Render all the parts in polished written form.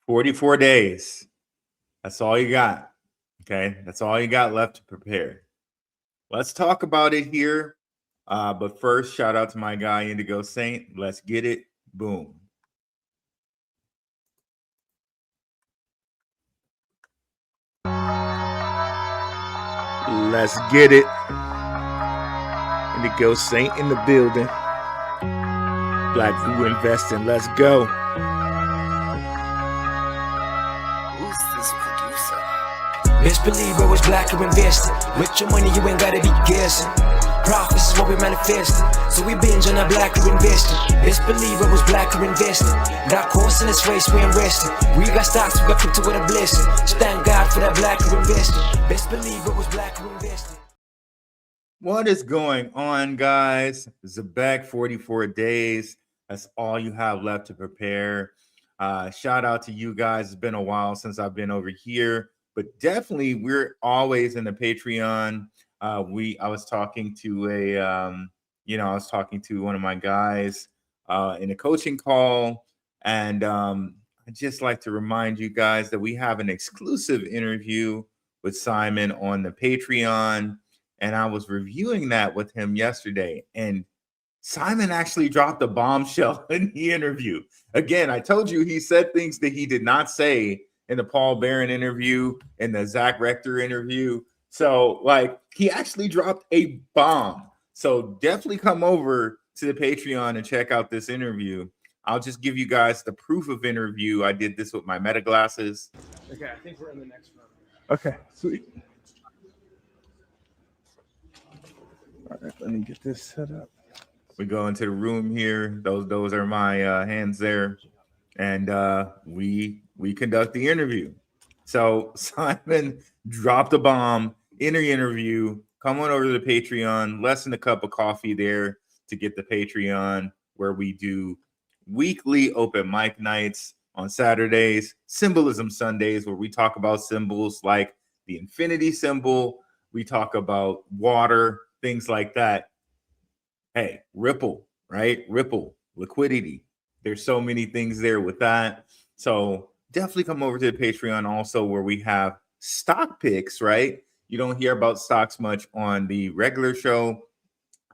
44 days. That's all you got. Okay. That's all you got left to prepare. Let's talk about it here. But first, shout out to my guy, Indigo Saint. Let's get it. Boom. Let's get it. Indigo Saint in the building. Blackrue Investing. Let's go. Who's this producer? Best believe I was Blackrue Investing. With your money, you ain't gotta be guessing. Profits is what we manifest. So we binge on our Blackrue Investing. Best believe I was Blackrue Investing. Got course in this race, we ain't resting. We got stocks, we got crypto with a blessing. So thank God for that Blackrue Investing. Best believe I was Blackrue Investing. What is going on, guys? Zebec, 44 days. That's all you have left to prepare. Shout out to you guys. It's been a while since I've been over here, but definitely we're always in the Patreon. I was talking to I was talking to one of my guys in a coaching call, and I'd just like to remind you guys that we have an exclusive interview with Simon on the Patreon, and I was reviewing that with him yesterday, and Simon actually dropped a bombshell in the interview. Again, I told you he said things that he did not say in the Paul Barron interview, in the Zach Rector interview. So, like, he actually dropped a bomb. So definitely come over to the Patreon and check out this interview. I'll just give you guys the proof of interview. I did this with my meta glasses. Okay, I think we're in the next round. Okay, sweet. All right, let me get this set up. We go into the room here. Those are my hands there, and we conduct the interview. So Simon dropped a bomb in the interview. Come on over to the Patreon. Less than a cup of coffee there to get the Patreon, where we do weekly open mic nights on Saturdays, Symbolism Sundays, where we talk about symbols like the infinity symbol. We talk about water, things like that. Hey, Ripple, right? Ripple, liquidity. There's so many things there with that. So definitely come over to the Patreon also, where we have stock picks, right? You don't hear about stocks much on the regular show.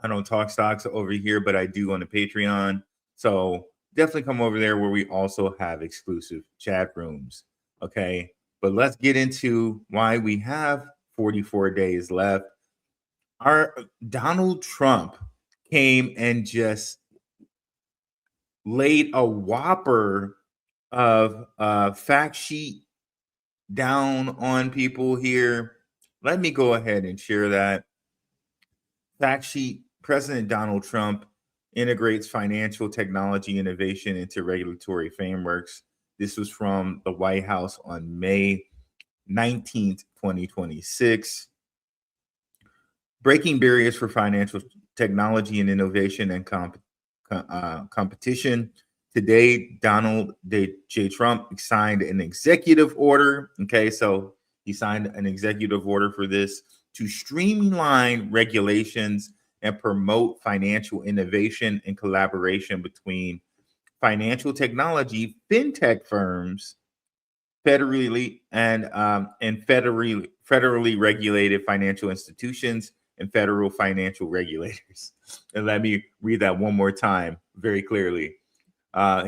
I don't talk stocks over here, but I do on the Patreon. So definitely come over there, where we also have exclusive chat rooms. Okay. But let's get into why we have 44 days left. Our Donald Trump came and just laid a whopper of fact sheet down on people here. Let me go ahead and share that. Fact sheet: President Donald Trump integrates financial technology innovation into regulatory frameworks. This was from the White House on May 19th, 2026. Breaking barriers for financial technology and innovation and competition. Today, Donald J. Trump signed an executive order. Okay, so he signed an executive order for this to streamline regulations and promote financial innovation and collaboration between financial technology, fintech firms, federally regulated financial institutions, and federal financial regulators. And let me read that one more time very clearly.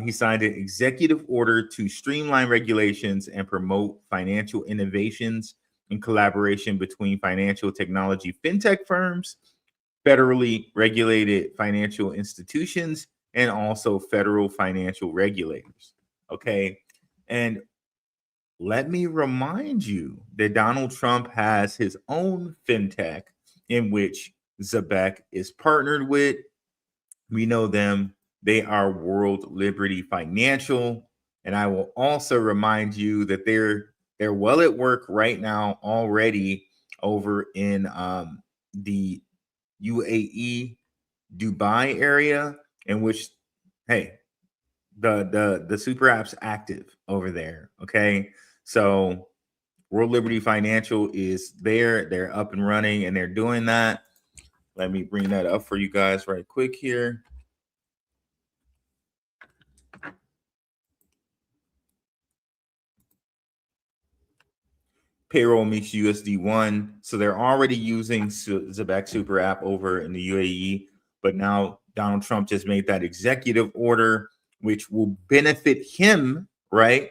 He signed an executive order to streamline regulations and promote financial innovations in collaboration between financial technology fintech firms, federally regulated financial institutions, and also federal financial regulators. Okay. And let me remind you that Donald Trump has his own fintech in which Zebec is partnered with. We know them. They are World Liberty Financial. And I will also remind you that they're well at work right now already over in the UAE, Dubai area, in which, hey, the super app's active over there. Okay. So World Liberty Financial is there. They're up and running and they're doing that. Let me bring that up for you guys right quick here. payroll meets USD1. So they're already using Zebec Super app over in the UAE, but now Donald Trump just made that executive order, which will benefit him, right?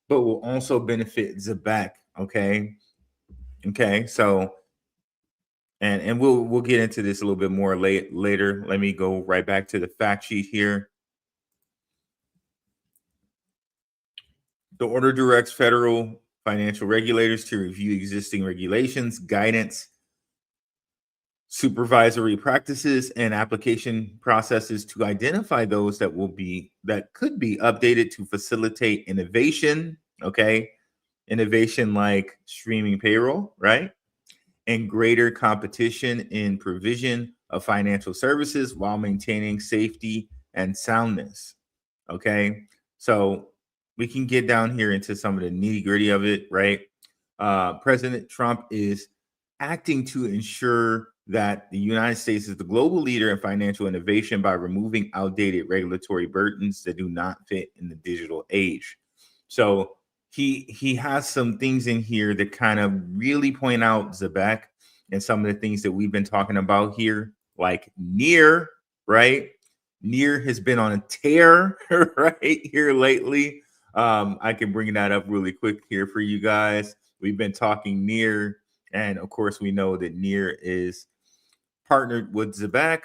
But will also benefit Zebec. Okay. So, and we'll get into this a little bit more later. Let me go right back to the fact sheet here. The order directs federal financial regulators to review existing regulations, guidance, supervisory practices, and application processes to identify those that could be updated to facilitate innovation. Okay. Innovation like streaming payroll, right? And greater competition in provision of financial services while maintaining safety and soundness. Okay. So we can get down here into some of the nitty gritty of it, right? President Trump is acting to ensure that the United States is the global leader in financial innovation by removing outdated regulatory burdens that do not fit in the digital age. So he has some things in here that kind of really point out Zebec and some of the things that we've been talking about here, like Near, right? Near has been on a tear right here lately. I can bring that up really quick here for you guys. We've been talking Near, and of course we know that Near is partnered with Zebec.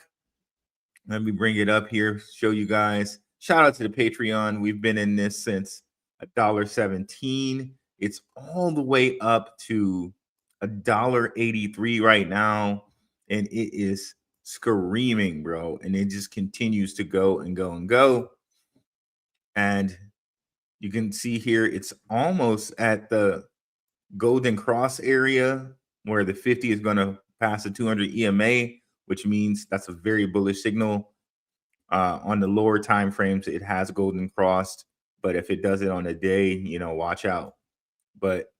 Let me bring it up here, show you guys. Shout out to the Patreon. We've been in this since $1.17. It's all the way up to $1.83 right now, and it is screaming, bro. And it just continues to go and go and go. And you can see here it's almost at the Golden Cross area where the 50 is going to pass the 200 EMA, which means that's a very bullish signal. On the lower time frames, it has Golden Crossed, but if it does it on a day, watch out. But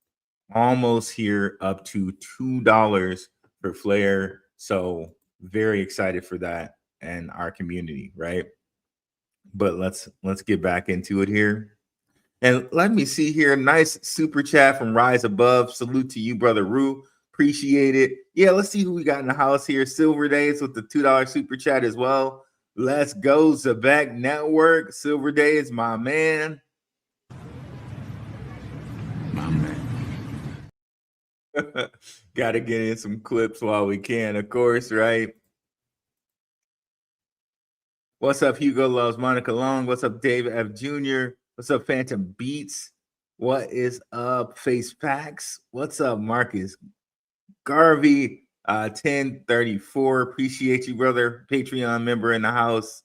almost here up to $2 per flare. So very excited for that and our community, right? But let's get back into it here. And let me see here. Nice super chat from Rise Above. Salute to you, brother Rue. Appreciate it. Yeah, let's see who we got in the house here. Silver Days with the $2 super chat as well. Let's go, Zebec Network. Silver Days, my man. My man. Got to get in some clips while we can, of course, right? What's up, Hugo Loves Monica Long? What's up, David F. Jr.? What's up, Phantom Beats? What is up, Face Packs? What's up, Marcus Garvey? 1034. Appreciate you, brother. Patreon member in the house.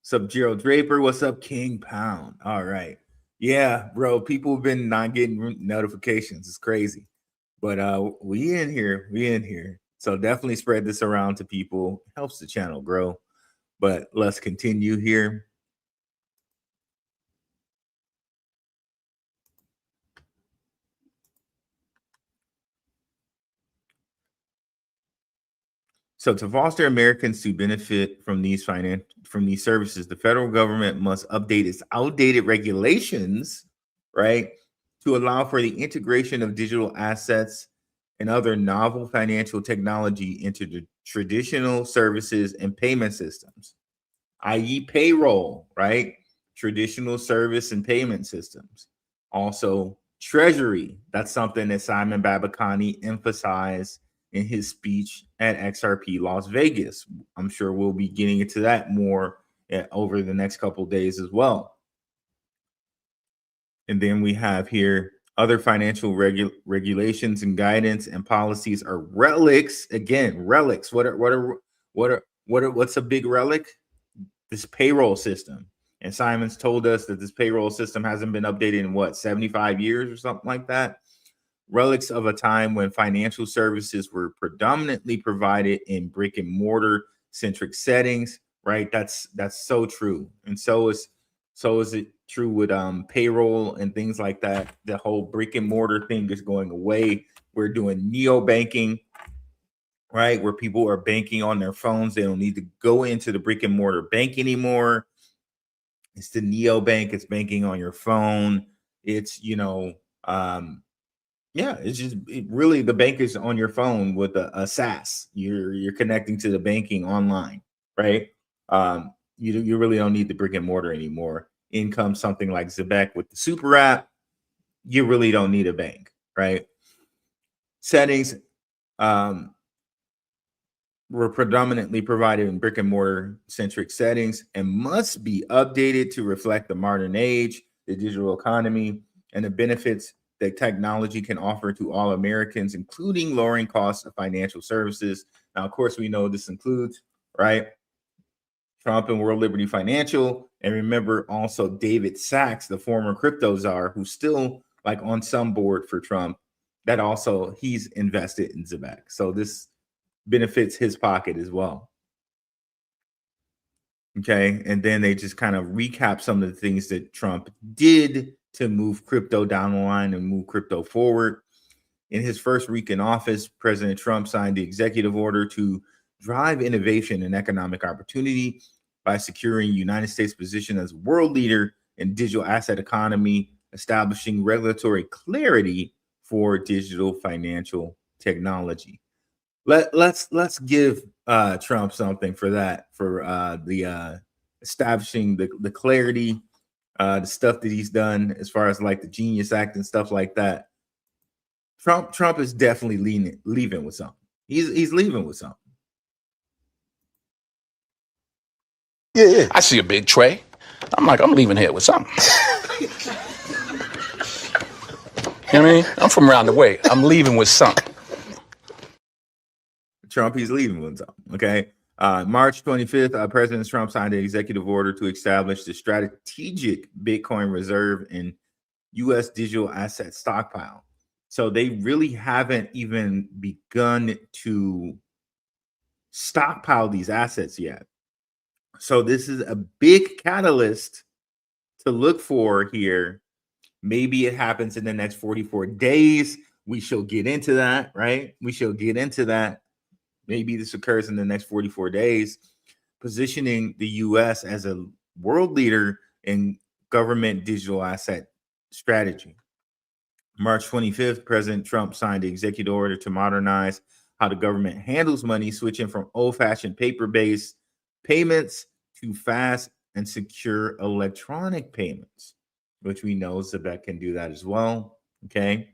What's up, Gerald Draper? What's up, King Pound? All right. Yeah, bro. People have been not getting notifications. It's crazy. But we in here. We in here. So definitely spread this around to people. It helps the channel grow. But let's continue here. So to foster Americans to benefit from these services, the federal government must update its outdated regulations, right, to allow for the integration of digital assets and other novel financial technology into the traditional services and payment systems, i.e. payroll, right? Traditional service and payment systems. Also, Treasury. That's something that Simon Babakani emphasized in his speech at XRP Las Vegas. I'm sure we'll be getting into that more over the next couple of days as well. And then we have here other financial regulations and guidance and policies are relics. Again, relics. What's a big relic? This payroll system. And Simon's told us that this payroll system hasn't been updated in 75 years or something like that. Relics of a time when financial services were predominantly provided in brick and mortar centric settings, right? That's so true. And so is it true with payroll and things like that. The whole brick and mortar thing is going away. We're doing neo banking, right? Where people are banking on their phones. They don't need to go into the brick and mortar bank anymore. It's the neo bank. It's banking on your phone. It's, Yeah, it's just really the bank is on your phone with a SaaS. You're connecting to the banking online, right? You really don't need the brick and mortar anymore. In comes something like Zebec with the super app. You really don't need a bank, right? Settings were predominantly provided in brick and mortar centric settings and must be updated to reflect the modern age, the digital economy, and the benefits that technology can offer to all Americans, including lowering costs of financial services. Now, of course, we know this includes, right, Trump and World Liberty Financial. And remember also David Sachs, the former crypto czar, who's still like on some board for Trump, that also he's invested in Zebec. So this benefits his pocket as well. Okay. And then they just kind of recap some of the things that Trump did to move crypto down the line and move crypto forward. In his first week in office, President Trump signed the executive order to drive innovation and economic opportunity by securing United States' position as world leader in digital asset economy, establishing regulatory clarity for digital financial technology. Let's give Trump something for that, for the establishing the clarity, the stuff that he's done as far as like the Genius Act and stuff like that. Trump is definitely leaving with something. He's leaving with something. Yeah. I see a big tray. I'm like, I'm leaving here with something. You know what I mean? I'm from around the way. I'm leaving with something. Trump, he's leaving with something. Okay. March 25th, President Trump signed an executive order to establish the strategic Bitcoin reserve and U.S. digital asset stockpile. So they really haven't even begun to stockpile these assets yet. So this is a big catalyst to look for here. Maybe it happens in the next 44 days. We shall get into that, right? We shall get into that. Maybe this occurs in the next 44 days, positioning the U.S. as a world leader in government digital asset strategy. March 25th, President Trump signed the executive order to modernize how the government handles money, switching from old-fashioned paper-based payments to fast and secure electronic payments, which we know Zebec can do that as well. Okay.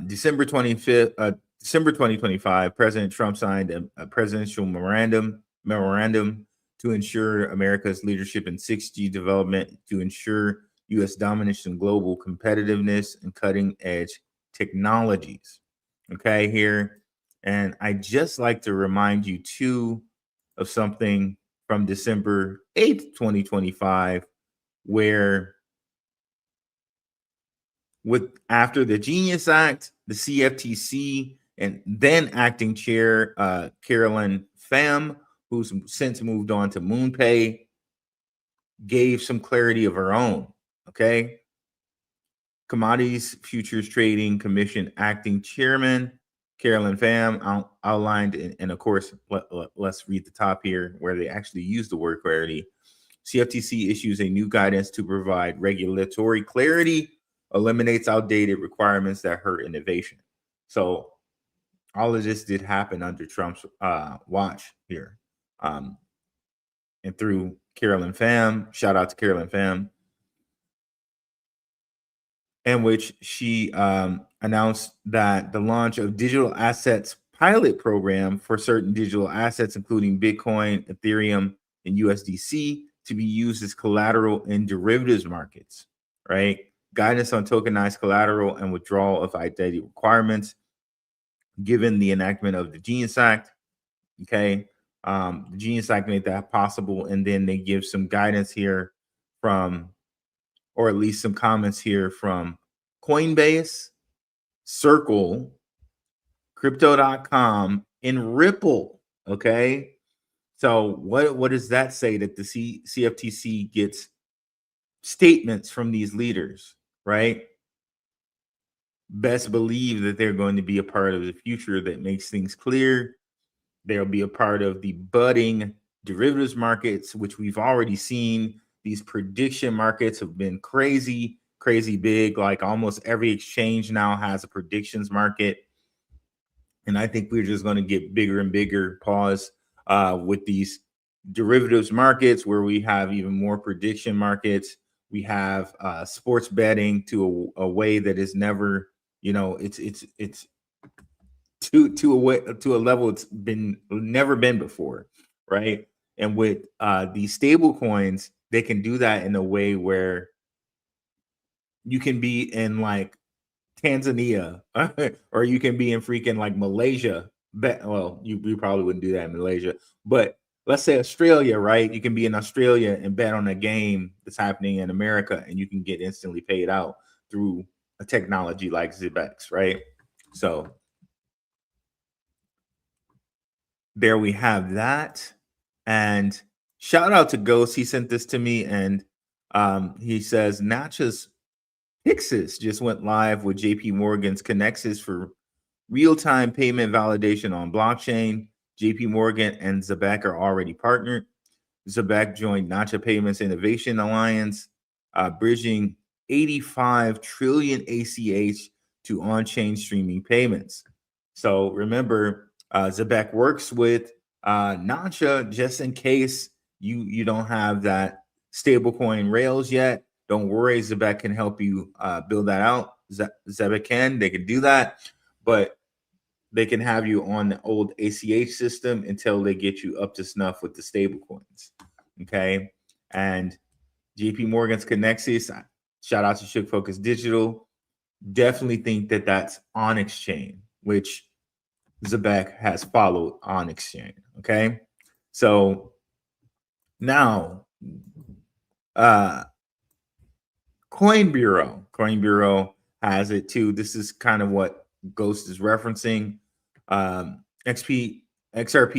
December 2025, President Trump signed a presidential memorandum to ensure America's leadership in 6G development, to ensure U.S. dominance in global competitiveness and cutting-edge technologies. Okay, here. And I just like to remind you, too, of something from December 8th, 2025, where after the Genius Act, the CFTC, and then acting chair Carolyn Pham, who's since moved on to MoonPay, gave some clarity of her own. Okay. Commodities Futures Trading Commission acting chairman Carolyn Pham outlined, and of course, let's read the top here where they actually use the word clarity. CFTC issues a new guidance to provide regulatory clarity, eliminates outdated requirements that hurt innovation. So all of this did happen under Trump's watch here. And through Carolyn Pham, shout out to Carolyn Pham, in which she announced that the launch of digital assets pilot program for certain digital assets, including Bitcoin, Ethereum, and USDC, to be used as collateral in derivatives markets, right? Guidance on tokenized collateral and withdrawal of identity requirements, given the enactment of the Genius Act. Okay. The Genius Act made that possible. And then they give some guidance here from, or at least some comments here from Coinbase, Circle, Crypto.com, and Ripple. Okay. So what does that say? That the CFTC gets statements from these leaders, right? Best believe that they're going to be a part of the future that makes things clear. They'll be a part of the budding derivatives markets, which we've already seen. These prediction markets have been crazy crazy big. Like almost every exchange now has a predictions market. And I think we're just going to get bigger and bigger with these derivatives markets where we have even more prediction markets. We have sports betting to a way that is never, it's to a level it's never been before, right? And with these stable coins, they can do that in a way where you can be in like Tanzania or you can be in freaking like Malaysia. Well, you probably wouldn't do that in Malaysia, but let's say Australia, right? You can be in Australia and bet on a game that's happening in America, and you can get instantly paid out through a technology like Zebec, right? So there we have that. And shout out to Ghost. He sent this to me, and he says Natchez Pixis just went live with JP Morgan's Connexus for real-time payment validation on blockchain. JP Morgan and Zebec are already partnered. Zebec joined Nacha Payments Innovation Alliance, bridging 85 trillion ACH to on-chain streaming payments. So remember, Zebec works with Nacha just in case you don't have that stablecoin rails yet. Don't worry, Zebec can help you build that out. ZBCN, they can do that, but they can have you on the old ACH system until they get you up to snuff with the stablecoins. Okay, and JP Morgan's Connexus, shout out to Shook Focus Digital. Definitely think that that's on exchange, which Zebec has followed on exchange. Okay, so now Coin Bureau has it too. This is kind of what Ghost is referencing. XRP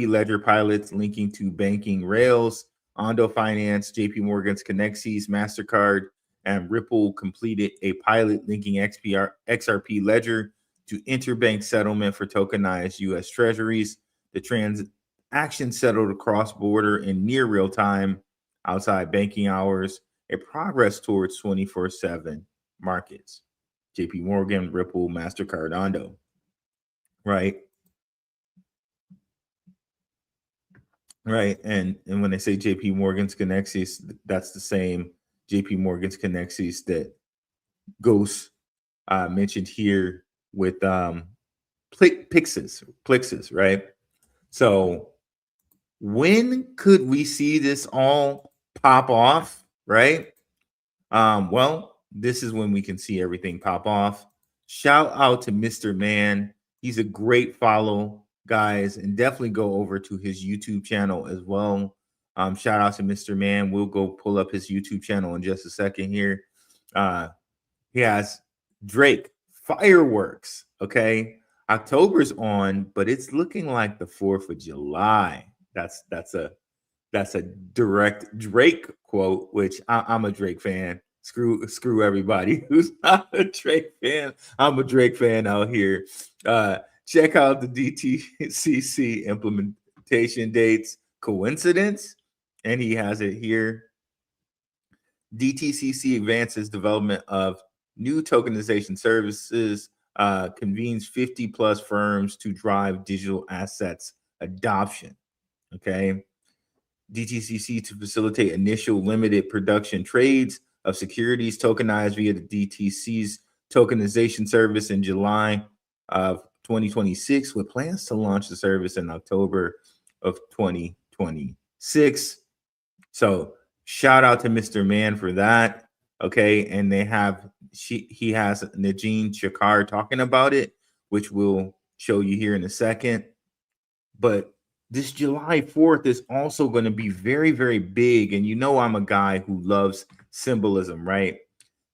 Ledger pilots linking to banking rails. Ondo Finance, JP Morgan's Connexus, MasterCard, and Ripple completed a pilot linking XRP Ledger to interbank settlement for tokenized U.S. Treasuries. The transaction settled across border in near real time outside banking hours, a progress towards 24/7 markets. JP Morgan, Ripple, MasterCard, Ondo, right? Right. And when they say JP Morgan's Connexus, that's the same JP Morgan's Connexus that Ghost mentioned here with Plixus, right? So when could we see this all pop off, right? Well, this is when we can see everything pop off. Shout out to Mr. Man. He's a great follow, guys, and definitely go over to his YouTube channel as well. Shout out to Mr. Man. We'll go pull up his YouTube channel in just a second here. He has Drake fireworks. Okay, October's on, but it's looking like the 4th of July. That's a direct Drake quote, which I'm a Drake fan. Screw everybody who's not a Drake fan. I'm a Drake fan out here. Check out the DTCC implementation dates. Coincidence? And he has it here. DTCC advances development of new tokenization services, convenes 50 plus firms to drive digital assets adoption. Okay. DTCC to facilitate initial limited production trades of securities tokenized via the DTC's tokenization service in July of 2026, with plans to launch the service in October of 2026. So shout out to Mr. Man for that. Okay, and he has Najeen Shakar talking about it, which we'll show you here in a second. But this July 4th is also going to be very, very big. And you know I'm a guy who loves symbolism, right?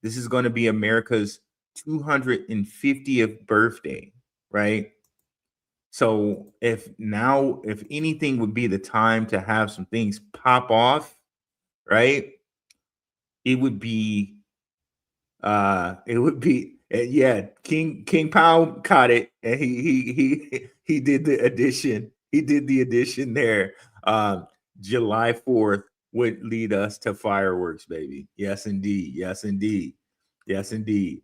This is going to be America's 250th birthday, right? So if anything would be the time to have some things pop off, right? It would be King Pow caught it, and he did the addition. He did the addition there. July 4th would lead us to fireworks, baby. Yes, indeed. Yes, indeed. Yes, indeed.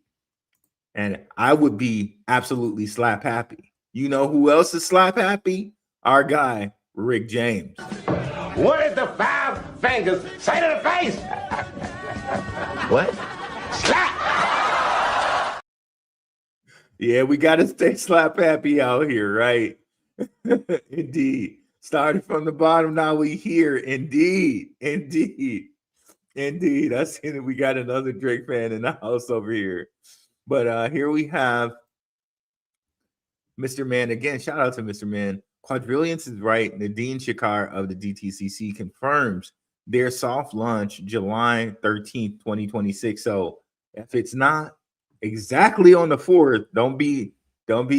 And I would be absolutely slap happy. You know who else is slap happy? Our guy, Rick James. What did the five fingers say to the face? What? Slap! Yeah, we got to stay slap happy out here, right? Indeed. Started from the bottom, now we here. Indeed. Indeed. Indeed. I see that we got another Drake fan in the house over here. But here we have Mr. Man. Again, shout out to Mr. Man. Quadrillions is right. Nadine Shakar of the DTCC confirms their soft launch July 13th, 2026. So if it's not exactly on the 4th, don't be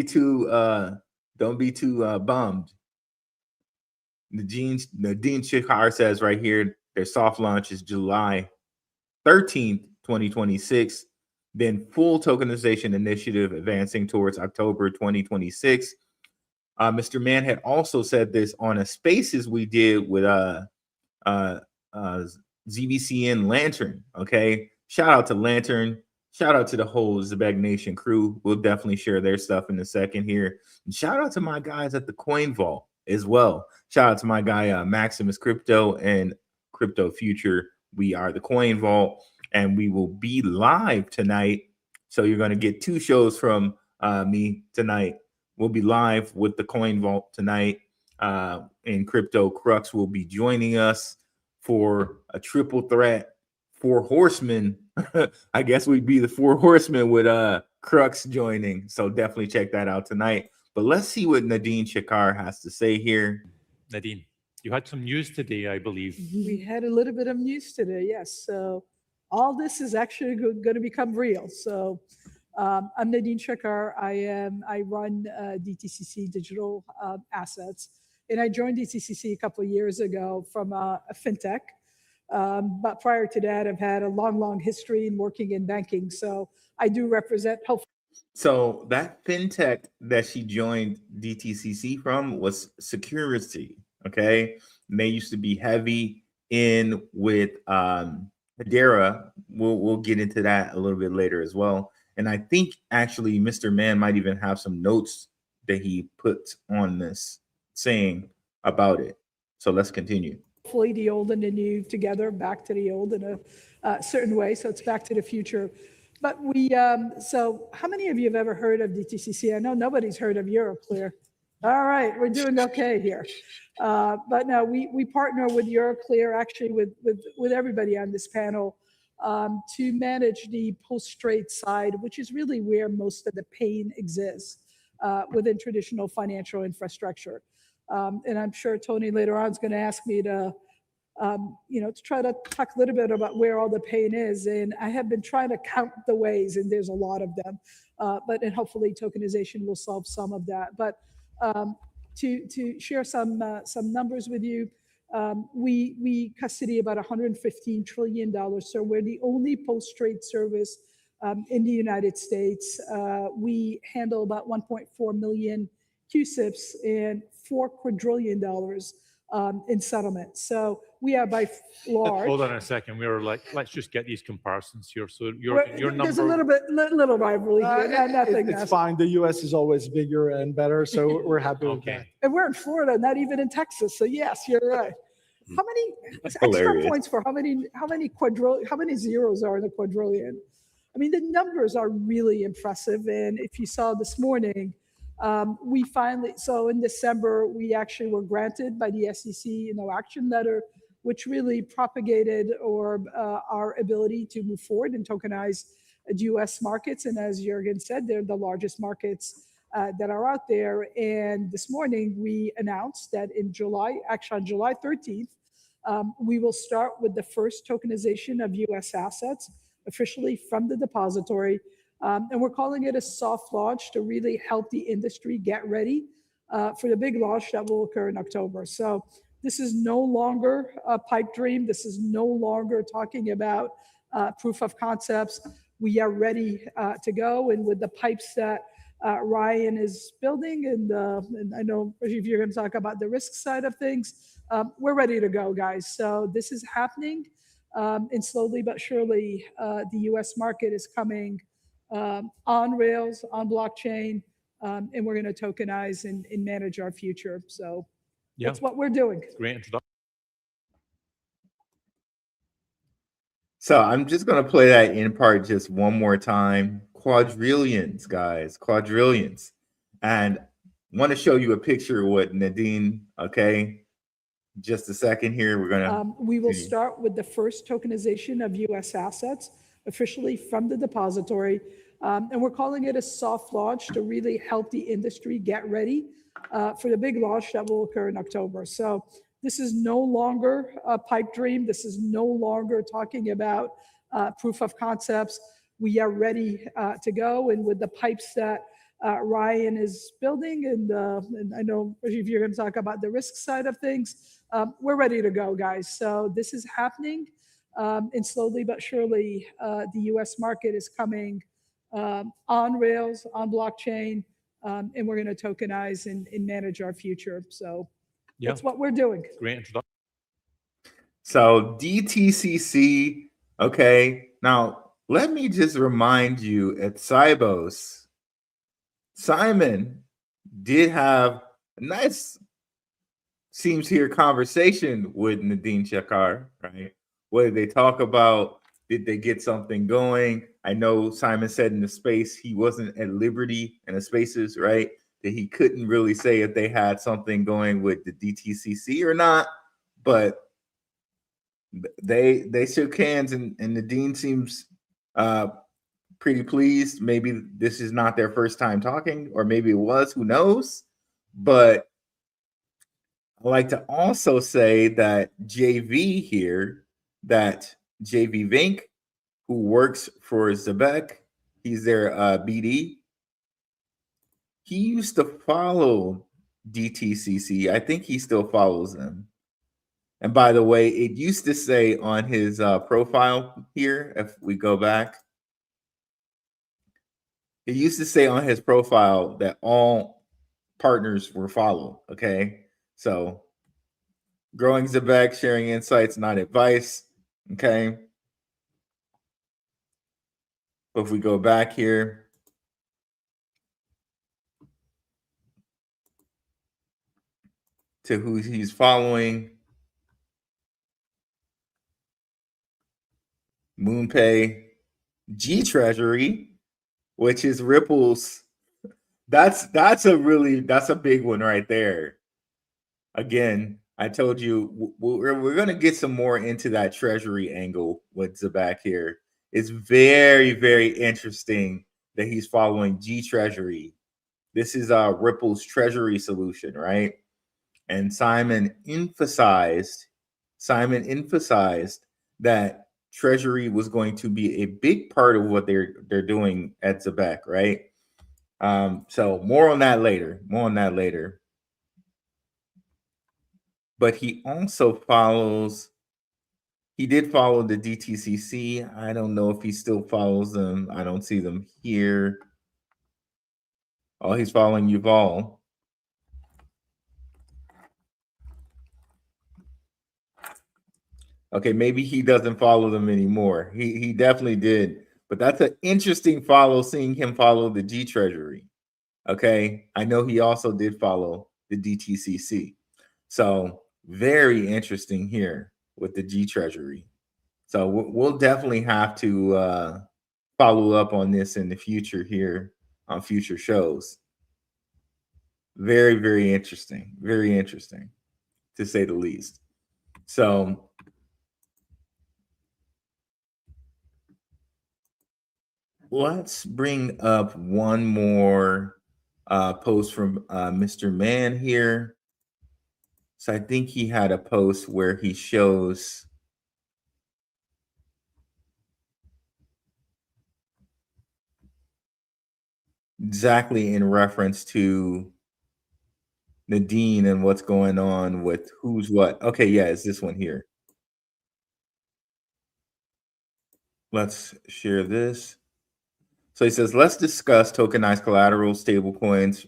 too bummed. Nadine Shakar says right here their soft launch is July 13th, 2026. Then full tokenization initiative advancing towards October 2026. Mr. Mann had also said this on a spaces we did with ZBCN Lantern. Okay, shout out to Lantern. Shout out to the whole Zebec Nation crew. We'll definitely share their stuff in a second here. And shout out to my guys at the Coin Vault as well. Shout out to my guy Maximus Crypto and Crypto Future. We are the Coin Vault, and we will be live tonight. So you're going to get two shows from me tonight. We'll be live with the Coin Vault tonight. And Crypto Crux will be joining us for a triple threat. 4 horsemen. I guess we'd be the 4 horsemen with Crux joining. So definitely check that out tonight. But let's see what Nadine Shakar has to say here. Nadine, you had some news today, I believe. We had a little bit of news today, yes. So all this is actually going to become real. So I'm Nadine Shakar. I run DTCC Digital Assets, and I joined DTCC a couple of years ago from a fintech. But prior to that, I've had a long history in working in banking. So I do represent health. So that fintech that she joined DTCC from was Security. Okay, and they used to be heavy in with Hedera. We'll get into that a little bit later as well. And I think actually Mr. Mann might even have some notes that he put on this saying about it. So let's continue. Hopefully the old and the new together, back to the old in a certain way. So it's back to the future. But so how many of you have ever heard of DTCC? I know nobody's heard of Euroclear. All right, we're doing okay here. But no, we partner with Euroclear, actually with everybody on this panel, to manage the post-trade side, which is really where most of the pain exists within traditional financial infrastructure. And I'm sure Tony later on is going to ask me to, to try to talk a little bit about where all the pain is. And I have been trying to count the ways, and there's a lot of them. And hopefully tokenization will solve some of that. But to share some numbers with you, we custody about $115 trillion. So we're the only post-trade service in the United States. We handle about 1.4 million QSIPs and $4 quadrillion in settlement. So we are by large. Hold on a second. We were like, let's just get these comparisons here. So your number. There's a little rivalry here. Nothing. It's fine. The U.S. is always bigger and better, so we're happy with that. And we're in Florida, not even in Texas. So yes, you're right. How many extra points for how many zeros are in the quadrillion? I mean, the numbers are really impressive. And if you saw this morning, we finally, so in December, we actually were granted by the SEC a no action letter, which really propagated our ability to move forward and tokenize US markets. And as Jürgen said, they're the largest markets that are out there. And this morning we announced that in July, actually on July 13th, we will start with the first tokenization of US assets officially from the depository. And we're calling it a soft launch to really help the industry get ready for the big launch that will occur in October. So this is no longer a pipe dream. This is no longer talking about proof of concepts. We are ready to go. And with the pipes that Ryan is building, and I know if you're going to talk about the risk side of things, we're ready to go, guys. So this is happening. And slowly but surely, the US market is coming on rails, on blockchain, and we're going to tokenize and manage our future. So Yeah, that's what we're doing. great introduction. So I'm just going to play that in part just one more time. Quadrillions, guys, quadrillions. And want to show you a picture of what Nadine, okay? Just a second here. We're going to. We will start with the first tokenization of US assets officially from the depository. And we're calling it a soft launch to really help the industry get ready for the big launch that will occur in October. So this is no longer a pipe dream. This is no longer talking about proof of concepts. We are ready to go. And with the pipes that Ryan is building, and I know if you're going to talk about the risk side of things, we're ready to go, guys. So this is happening. And slowly but surely, the US market is coming on rails, on blockchain, and we're going to tokenize and manage our future. So Yeah, that's what we're doing. great introduction. So DTCC, okay. Now, let me just remind you at Cybos, Simon did have a nice, seems here, conversation with Nadine Chakar, right? What did they talk about? Did they get something going? I know Simon said in the space he wasn't at liberty in the spaces, right? That he couldn't really say if they had something going with the DTCC or not, but they shook hands, and Nadine seems pretty pleased. Maybe this is not their first time talking, or maybe it was, who knows? But I like to also say that JV here, that JV Vink, who works for Zebec, he's their BD. He used to follow DTCC. I think he still follows them. And by the way, it used to say on his profile here, if we go back, it used to say on his profile that all partners were followed. Okay. So growing Zebec, sharing insights, not advice. Okay. But if we go back here, to who he's following, MoonPay, G Treasury, which is Ripple's. That's a big one right there. Again, I told you we're going to get some more into that treasury angle with Zebec here. It's very, very interesting that he's following G Treasury. This is Ripple's treasury solution, right? And Simon emphasized that treasury was going to be a big part of what they're doing at Zebec, right? So more on that later. But he also did follow the DTCC. I don't know if he still follows them. I don't see them here. Oh, he's following Yuval. Okay, maybe he doesn't follow them anymore. He definitely did. But that's an interesting follow, seeing him follow the G Treasury. Okay, I know he also did follow the DTCC. So very interesting here with the G Treasury. So we'll definitely have to follow up on this in the future here on future shows. Very, very interesting. Very interesting, to say the least. So let's bring up one more post from Mr. Mann here. So I think he had a post where he shows exactly in reference to Nadine and what's going on with who's what. Okay, yeah, it's this one here. Let's share this. So he says, let's discuss tokenized collateral, stablecoins,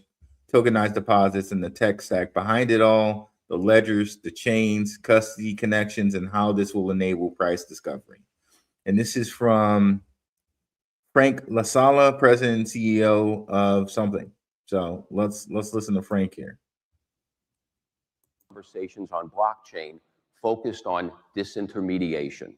tokenized deposits, and the tech stack behind it all. the ledgers, the chains, custody connections, and how this will enable price discovery. And this is from Frank Lasala, President and CEO of something. So let's listen to Frank here. Conversations on blockchain focused on disintermediation.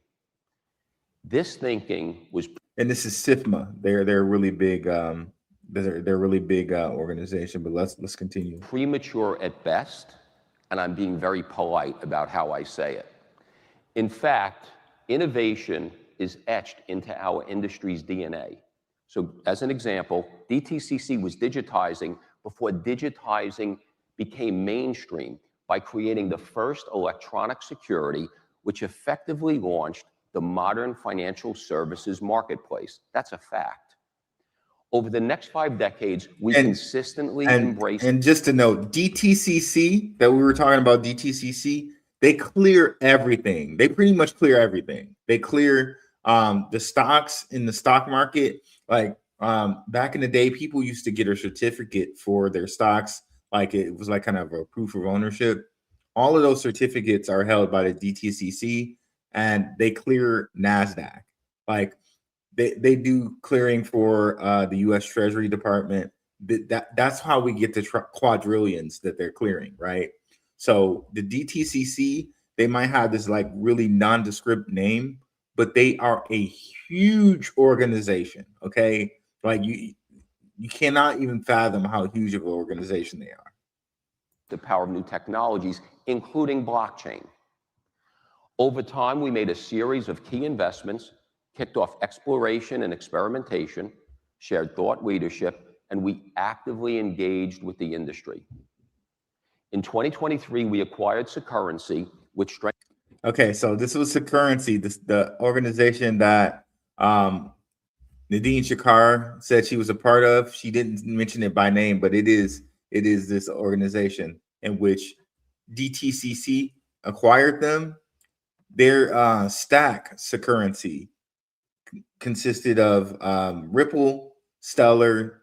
This thinking was, and this is SIFMA. They're a really big they're a really big organization. But let's continue. Premature at best, and I'm being very polite about how I say it. In fact, innovation is etched into our industry's DNA. So, as an example, DTCC was digitizing before digitizing became mainstream by creating the first electronic security, which effectively launched the modern financial services marketplace. That's a fact. Over the next 5 decades, we consistently embraced. And just to note, DTCC, that we were talking about, DTCC, they clear everything. They pretty much clear everything. They clear the stocks in the stock market. Like back in the day, people used to get a certificate for their stocks. Like it was like kind of a proof of ownership. All of those certificates are held by the DTCC, and they clear NASDAQ. Like they do clearing for the U.S. Treasury Department. That's how we get the quadrillions that they're clearing, right? So the DTCC, they might have this like really nondescript name, but they are a huge organization. Okay, like you cannot even fathom how huge of an organization they are. The power of new technologies, including blockchain. Over time, we made a series of key investments, kicked off exploration and experimentation, shared thought leadership, and we actively engaged with the industry. In 2023, we acquired Securrency, which strengthened. Okay, so this was Securrency, the organization that Nadine Shakar said she was a part of. She didn't mention it by name, but it is this organization in which DTCC acquired them. Their stack Securrency consisted of Ripple, Stellar,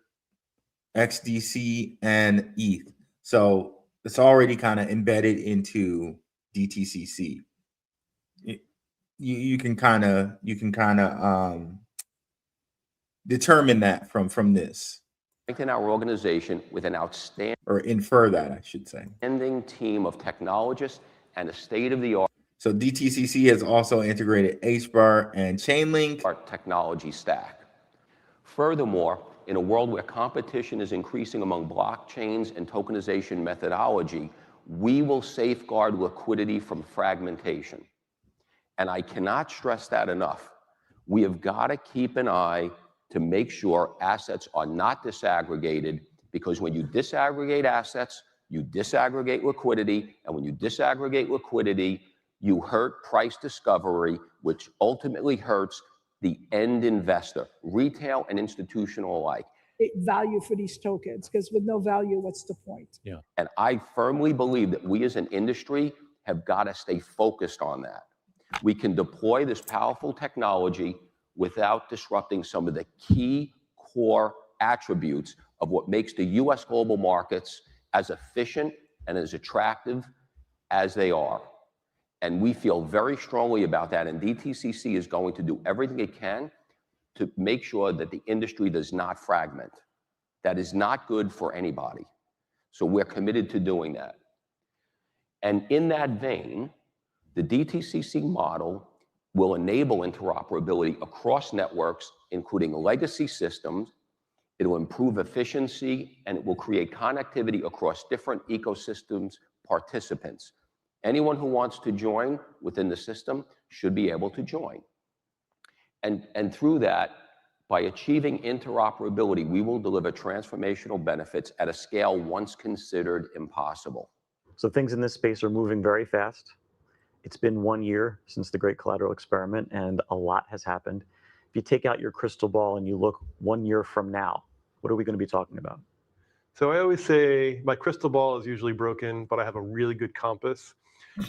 XDC, and ETH. So it's already kind of embedded into DTCC. You can kind of determine that from this. Strengthen our organization with an outstanding, or infer that, I should say, team of technologists and a state-of-the-art. So DTCC has also integrated HBAR and Chainlink technology stack. Furthermore, in a world where competition is increasing among blockchains and tokenization methodology, we will safeguard liquidity from fragmentation. And I cannot stress that enough. We have got to keep an eye to make sure assets are not disaggregated, because when you disaggregate assets, you disaggregate liquidity, and when you disaggregate liquidity, you hurt price discovery, which ultimately hurts the end investor, retail and institutional alike. Value for these tokens, because with no value, what's the point? Yeah. And I firmly believe that we as an industry have got to stay focused on that. We can deploy this powerful technology without disrupting some of the key core attributes of what makes the U.S. global markets as efficient and as attractive as they are. And we feel very strongly about that, and DTCC is going to do everything it can to make sure that the industry does not fragment. That is not good for anybody. So we're committed to doing that. And in that vein, the DTCC model will enable interoperability across networks, including legacy systems. It will improve efficiency, and it will create connectivity across different ecosystems participants. Anyone who wants to join within the system should be able to join. And through that, by achieving interoperability, we will deliver transformational benefits at a scale once considered impossible. So things in this space are moving very fast. It's been 1 year since the Great Collateral Experiment, and a lot has happened. If you take out your crystal ball and you look 1 year from now, what are we going to be talking about? So I always say my crystal ball is usually broken, but I have a really good compass.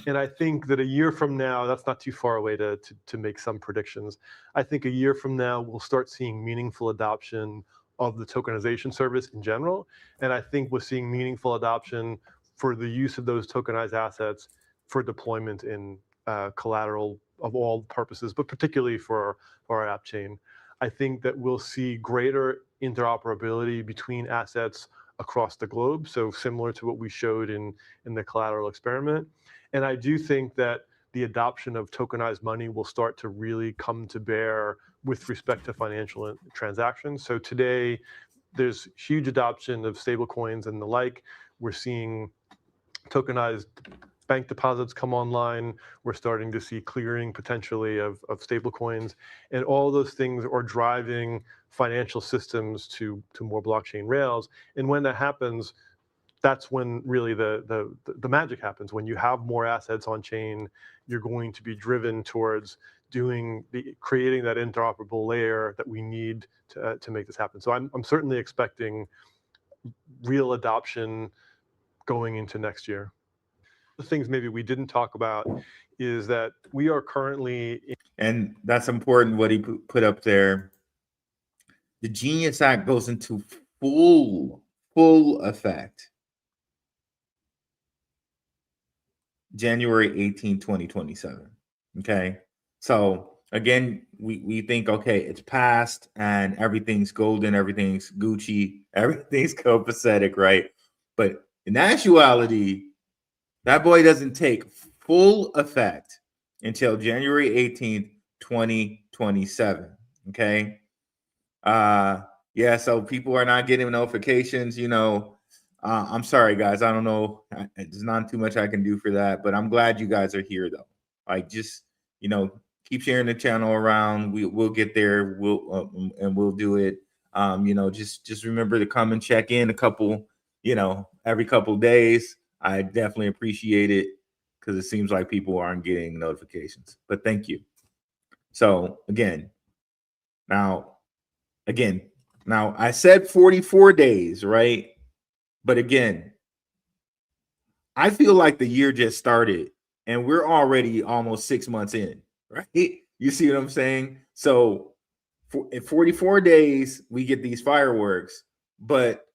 And I think that a year from now, that's not too far away to make some predictions. I think a year from now, we'll start seeing meaningful adoption of the tokenization service in general. And I think we're seeing meaningful adoption for the use of those tokenized assets for deployment in collateral of all purposes, but particularly for our app chain. I think that we'll see greater interoperability between assets across the globe, so similar to what we showed in the collateral experiment. And I do think that the adoption of tokenized money will start to really come to bear with respect to financial transactions. So today, there's huge adoption of stablecoins and the like. We're seeing tokenized bank deposits come online. We're starting to see clearing potentially of stablecoins, and all those things are driving financial systems to more blockchain rails. And when that happens, that's when really the magic happens. When you have more assets on chain, you're going to be driven towards creating that interoperable layer that we need to make this happen. So I'm certainly expecting real adoption going into next year. The things maybe we didn't talk about is that we are currently and that's important what he put up there. The Genius Act goes into full effect January 18, 2027. Okay. So again, we think, okay, it's passed and everything's golden, everything's Gucci, everything's copacetic, right? But in actuality, that boy doesn't take full effect until January 18th, 2027. Okay. Yeah, so people are not getting notifications, I'm sorry, guys. I don't know. There's not too much I can do for that, but I'm glad you guys are here, though. Like, just, keep sharing the channel around. We'll get there. We'll do it. Just remember to come and check in every couple days. I definitely appreciate it because it seems like people aren't getting notifications, but thank you. So now I said 44 days, right? But again, I feel like the year just started and we're already almost 6 months in, right? You see what I'm saying? So in 44 days, we get these fireworks, but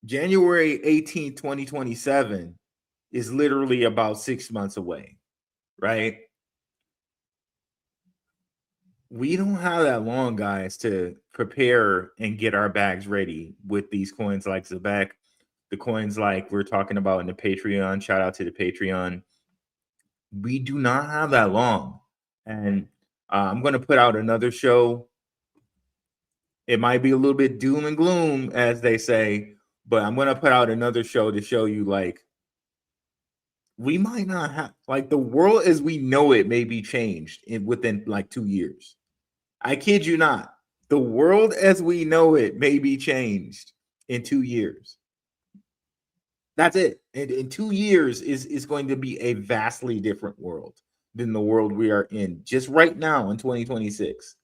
January 18, 2027 is literally about 6 months away, right? We don't have that long, guys, to prepare and get our bags ready with these coins like Zebec, the coins like we're talking about in the Patreon. Shout out to the Patreon. We do not have that long. And I'm going to put out another show. It might be a little bit doom and gloom, as they say, but I'm going to put out another show to show you, we might not have, the world as we know it may be changed within 2 years. I kid you not. The world as we know it may be changed in 2 years. That's it. And in 2 years is going to be a vastly different world than the world we are in just right now in 2026.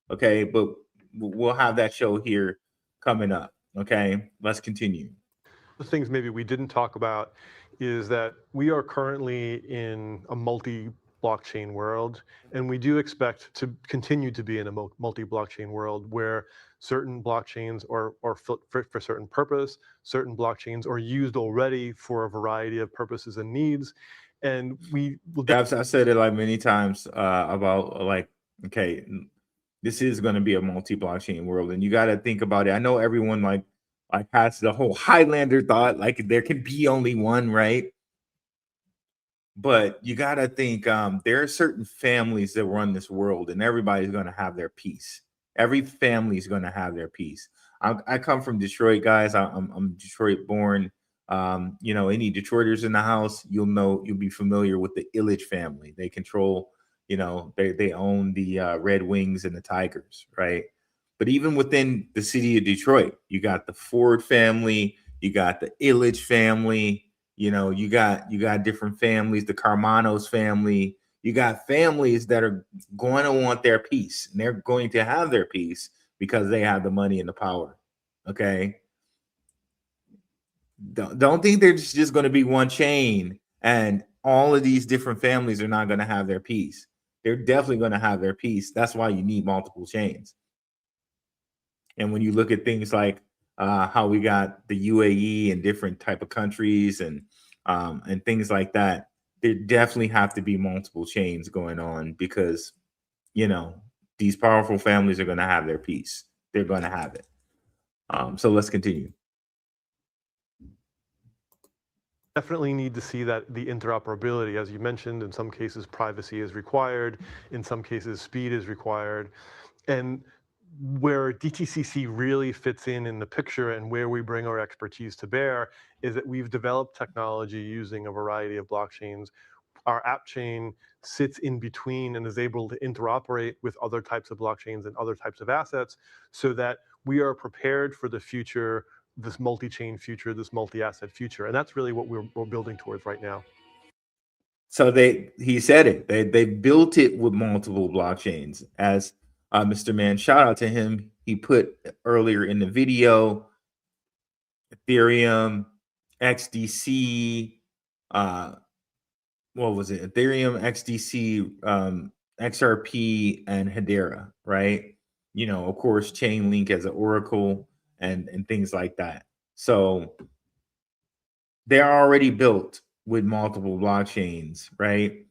Okay, but we'll have that show here coming up. Okay, let's continue. The things maybe we didn't talk about is that we are currently in a multi-blockchain world, and we do expect to continue to be in a multi-blockchain world where certain blockchains are fit for certain purpose, certain blockchains are used already for a variety of purposes and needs, and we will. I've said it many times about okay, this is going to be a multi-blockchain world, and you got to think about it. I know everyone has the whole Highlander thought, there can be only one, right? But you got to think there are certain families that run this world, and everybody's going to have their piece. Every family is going to have their piece. I come from Detroit, guys. I'm Detroit born. Any Detroiters in the house, you'll be familiar with the Illich family. They control, they own the Red Wings and the Tigers, right? But even within the city of Detroit, you got the Ford family, you got the Illich family, you got different families, the Carmanos family. You got families that are going to want their piece, and they're going to have their piece because they have the money and the power. Okay. Don't think there's just going to be one chain and all of these different families are not going to have their piece. They're definitely going to have their piece. That's why you need multiple chains. And when you look at things like how we got the UAE and different type of countries and and things like that, there definitely have to be multiple chains going on because, you know, these powerful families are going to have their piece. They're going to have it. So let's continue. Definitely need to see that the interoperability, as you mentioned, in some cases privacy is required, in some cases speed is required. And where DTCC really fits in the picture and where we bring our expertise to bear is that we've developed technology using a variety of blockchains. Our app chain sits in between and is able to interoperate with other types of blockchains and other types of assets so that we are prepared for the future, this multi-chain future, this multi-asset future. And that's really what we're building towards right now. So he said it. They built it with multiple blockchains. As Mr. Mann, shout out to him. He put earlier in the video, Ethereum, XDC, what was it? Ethereum, XDC, XRP, and Hedera, right? You know, of course, Chainlink as an oracle and things like that. So they're already built with multiple blockchains, right?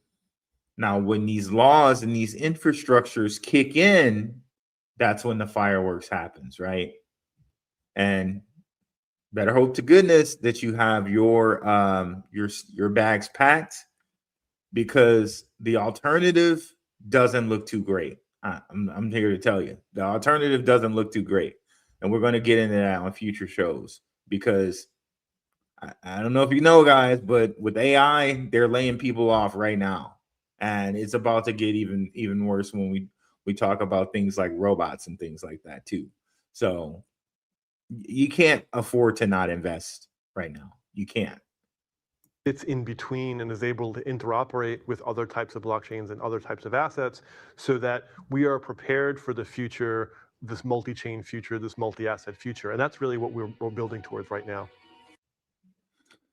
Now, when these laws and these infrastructures kick in, that's when the fireworks happens, right? And better hope to goodness that you have your bags packed, because the alternative doesn't look too great. I'm here to tell you, the alternative doesn't look too great. And we're going to get into that on future shows, because I don't know if you know, guys, but with AI, they're laying people off right now. And it's about to get even worse when we talk about things like robots and things like that too. So you can't afford to not invest right now. You can't. It's in between and is able to interoperate with other types of blockchains and other types of assets so that we are prepared for the future, this multi-chain future, this multi-asset future. And that's really what we're building towards right now.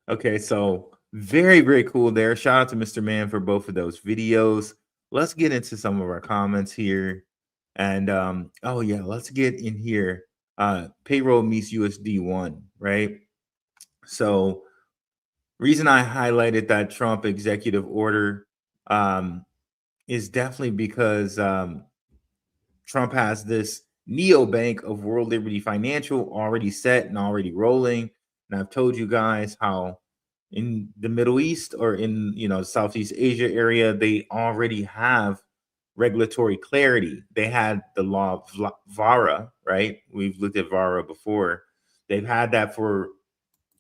Okay, so very, very cool there. Shout out to Mr. Mann for both of those videos. Let's get into some of our comments here. And oh yeah, let's get in here. Payroll meets USD1, right? So reason I highlighted that Trump executive order is definitely because Trump has this neobank of World Liberty Financial already set and already rolling. And I've told you guys how in the Middle East or in, you know, Southeast Asia area, they already have regulatory clarity. They had the law of VARA, right? We've looked at VARA before. They've had that for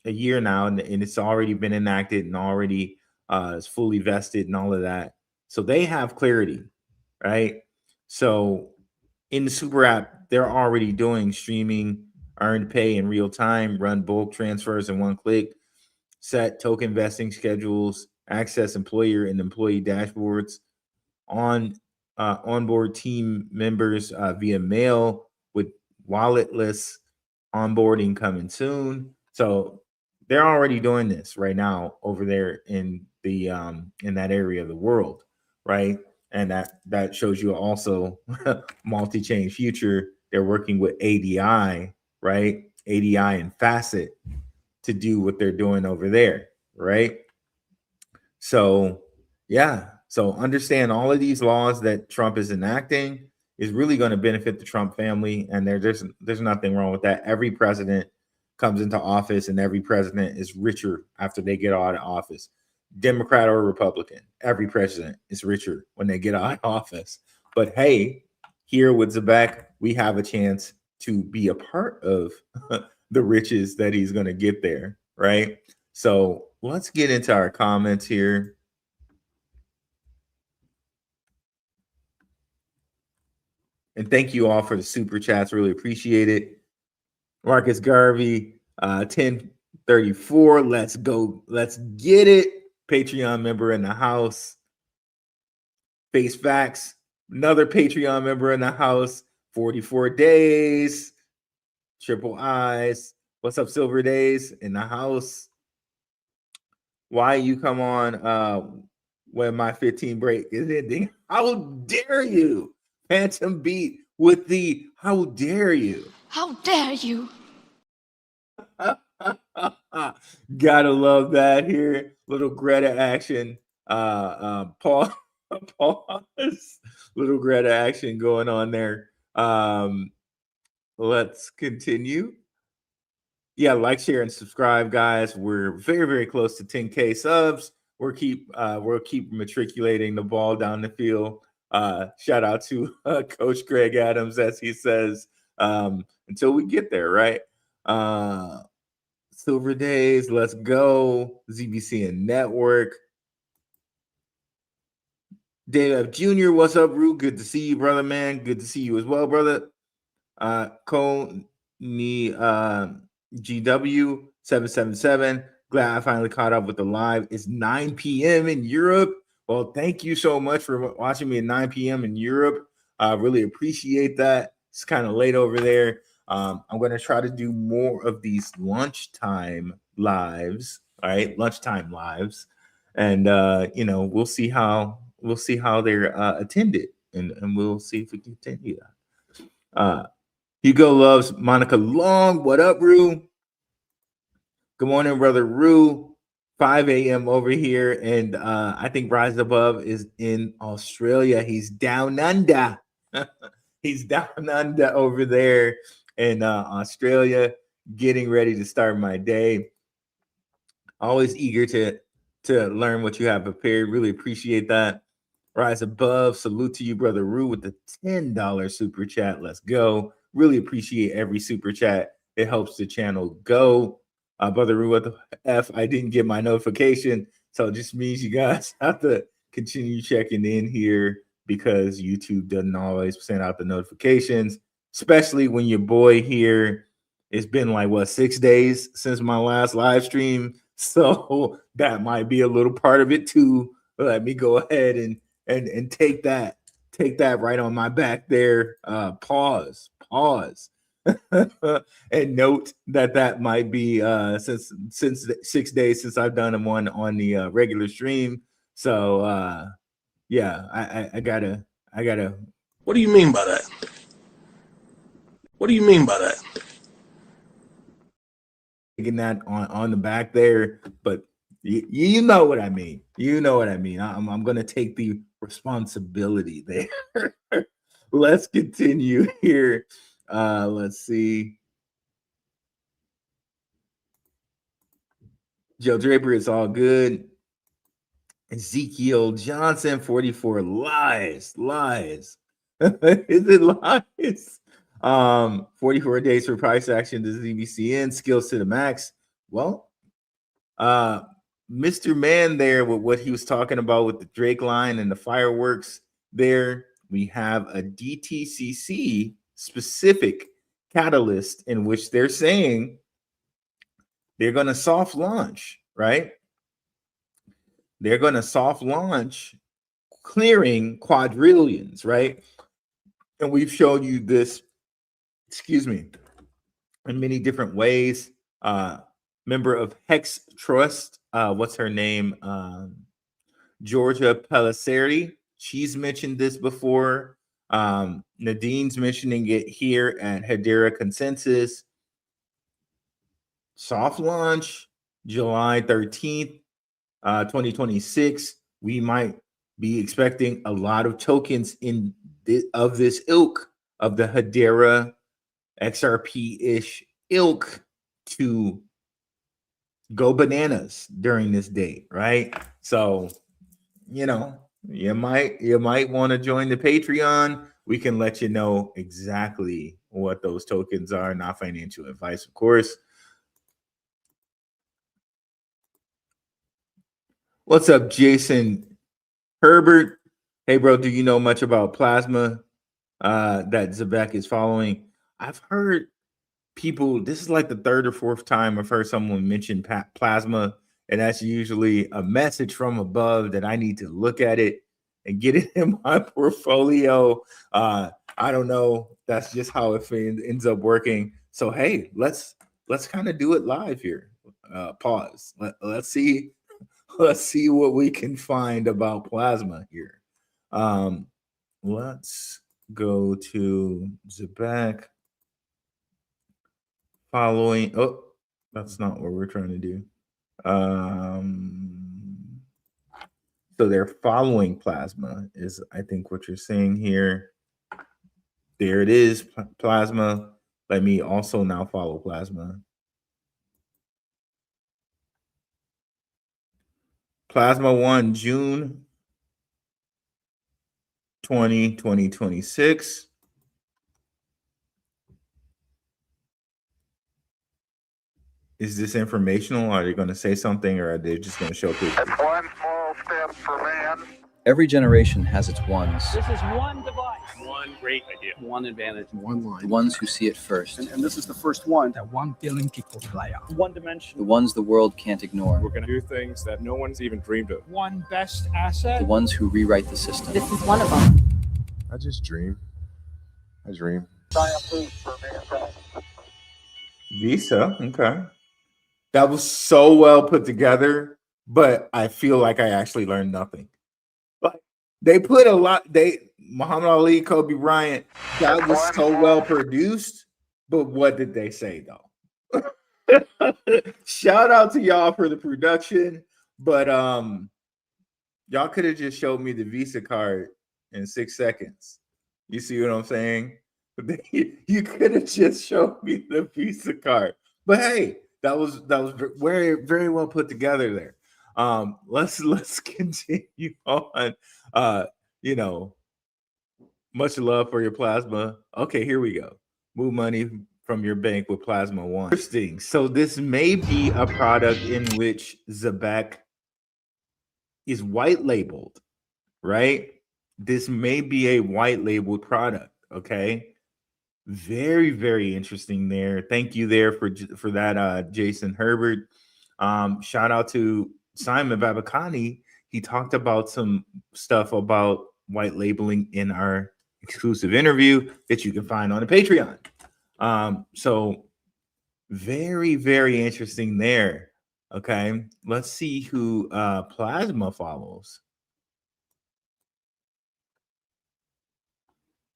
a year now, and it's already been enacted and already is fully vested and all of that. So they have clarity, right? So in the super app, they're already doing streaming, earned pay in real time, run bulk transfers in one click, set token vesting schedules, access employer and employee dashboards, onboard team members via mail with walletless onboarding coming soon. So they're already doing this right now over there in the in that area of the world, right? And that shows you also multi-chain future. They're working with ADI, right? ADI and Facet to do what they're doing over there, right? So yeah, so understand all of these laws that Trump is enacting is really going to benefit the Trump family, and there's nothing wrong with that. Every president comes into office, and every president is richer after they get out of office. Democrat or Republican, every president is richer when they get out of office. But hey, here with Zebec, we have a chance to be a part of the riches that he's going to get there, right? So let's get into our comments here. And thank you all for the super chats. Really appreciate it. Marcus Garvey, 1034. Let's go. Let's get it. Patreon member in the house. Face Facts, another Patreon member in the house. 44 days. Triple Eyes. What's up, Silver Days in the house? Why you come on when my 15 break is ending? How dare you? Phantom Beat with the how dare you? How dare you? Gotta love that here. Little Greta action. Paul, pause. Little Greta action going on there. Let's continue. Yeah, like, share, and subscribe, guys. We're very, very close to 10K subs. We'll keep matriculating the ball down the field. Shout out to Coach Greg Adams, as he says, until we get there, right? Silver Days, let's go. ZBCN Network. Dave F. Jr., what's up, Rue? Good to see you, brother, man. Good to see you as well, brother. Coney GW 777. Glad I finally caught up with the live. It's 9 p.m. in Europe. Well, thank you so much for watching me at 9 p.m. in Europe. I really appreciate that. It's kind of late over there. I'm going to try to do more of these lunchtime lives. All right, lunchtime lives, and we'll see how they're attended, and we'll see if we can continue that. Hugo loves Monica Long. What up, Rue? Good morning, brother Rue. 5 a.m. over here, and I think Rise Above is in Australia. He's down under. He's down under over there in Australia, getting ready to start my day. Always eager to learn what you have prepared. Really appreciate that. Rise Above, salute to you, brother Rue, with the $10 super chat. Let's go. Really appreciate every super chat. It helps the channel go. Brother Rue, what the F? I didn't get my notification, so it just means you guys have to continue checking in here because YouTube doesn't always send out the notifications, especially when your boy here, it's been like, 6 days since my last live stream, so that might be a little part of it too. Let me go ahead and take that right on my back there. Pause. And note that might be since 6 days since I've done one on the regular stream. So yeah, I gotta. What do you mean by that? What do you mean by that? Taking that on the back there, but you know what I mean. You know what I mean. I'm gonna take the responsibility there. Let's continue here. Let's see. Joe Draper, it's all good. Ezekiel Johnson, 44 lies. Is it lies? 44 days for price action to ZBCN, skills to the max. Well, Mr. Man there with what he was talking about with the Drake line and the fireworks there, we have a DTCC specific catalyst in which they're saying they're going to soft launch, right? They're going to soft launch clearing quadrillions, right? And we've shown you this, in many different ways. Member of Hex Trust, what's her name? Georgia Pelisseri. She's mentioned this before. Nadine's mentioning it here at Hedera Consensus. Soft launch, July 13th, 2026. We might be expecting a lot of tokens of this ilk, of the Hedera XRP-ish ilk, to go bananas during this date, right? So, you might want to join the Patreon. We can let you know exactly what those tokens are. Not financial advice, of course. What's up, Jason Herbert? Hey, bro, do you know much about plasma that Zebec is following? I've heard people, this is like the third or fourth time I've heard someone mention plasma, and that's usually a message from above that I need to look at it and get it in my portfolio. I don't know. That's just how it ends up working. So, hey, let's kind of do it live here. Pause. Let's see what we can find about plasma here. Let's go to Zebec. Following, That's not what we're trying to do. So they're following Plasma is, I think, what you're saying here. There it is, Plasma. Let me also now follow Plasma. Plasma 1, June 2026. Is this informational? Are they going to say something, or are they just going to show pictures? That's one small step for man. Every generation has its ones. This is one device. One great idea. One advantage. One line. The ones who see it first. And this is the first one. That 1 billion people play on. One dimension. The ones the world can't ignore. We're going to do things that no one's even dreamed of. One best asset. The ones who rewrite the system. This is one of them. I just dream. I dream. Visa, okay. That was so well put together, but I feel like I actually learned nothing. But they put a lot, Muhammad Ali, Kobe Bryant, that was so well produced, but what did they say though? Shout out to y'all for the production, but y'all could have just showed me the Visa card in 6 seconds. You see what I'm saying? You could have just showed me the Visa card. But hey, that was very, very well put together there. Let's continue on. Much love for your Plasma. Okay, here we go. Move money from your bank with Plasma 1. Interesting. So this may be a product in which Zebec is white labeled, right? This may be a white labeled product. Okay. Very, very interesting there. Thank you there for that, Jason Herbert. Shout out to Simon Babakani. He talked about some stuff about white labeling in our exclusive interview that you can find on the Patreon. So very, very interesting there. Okay, let's see who Plasma follows.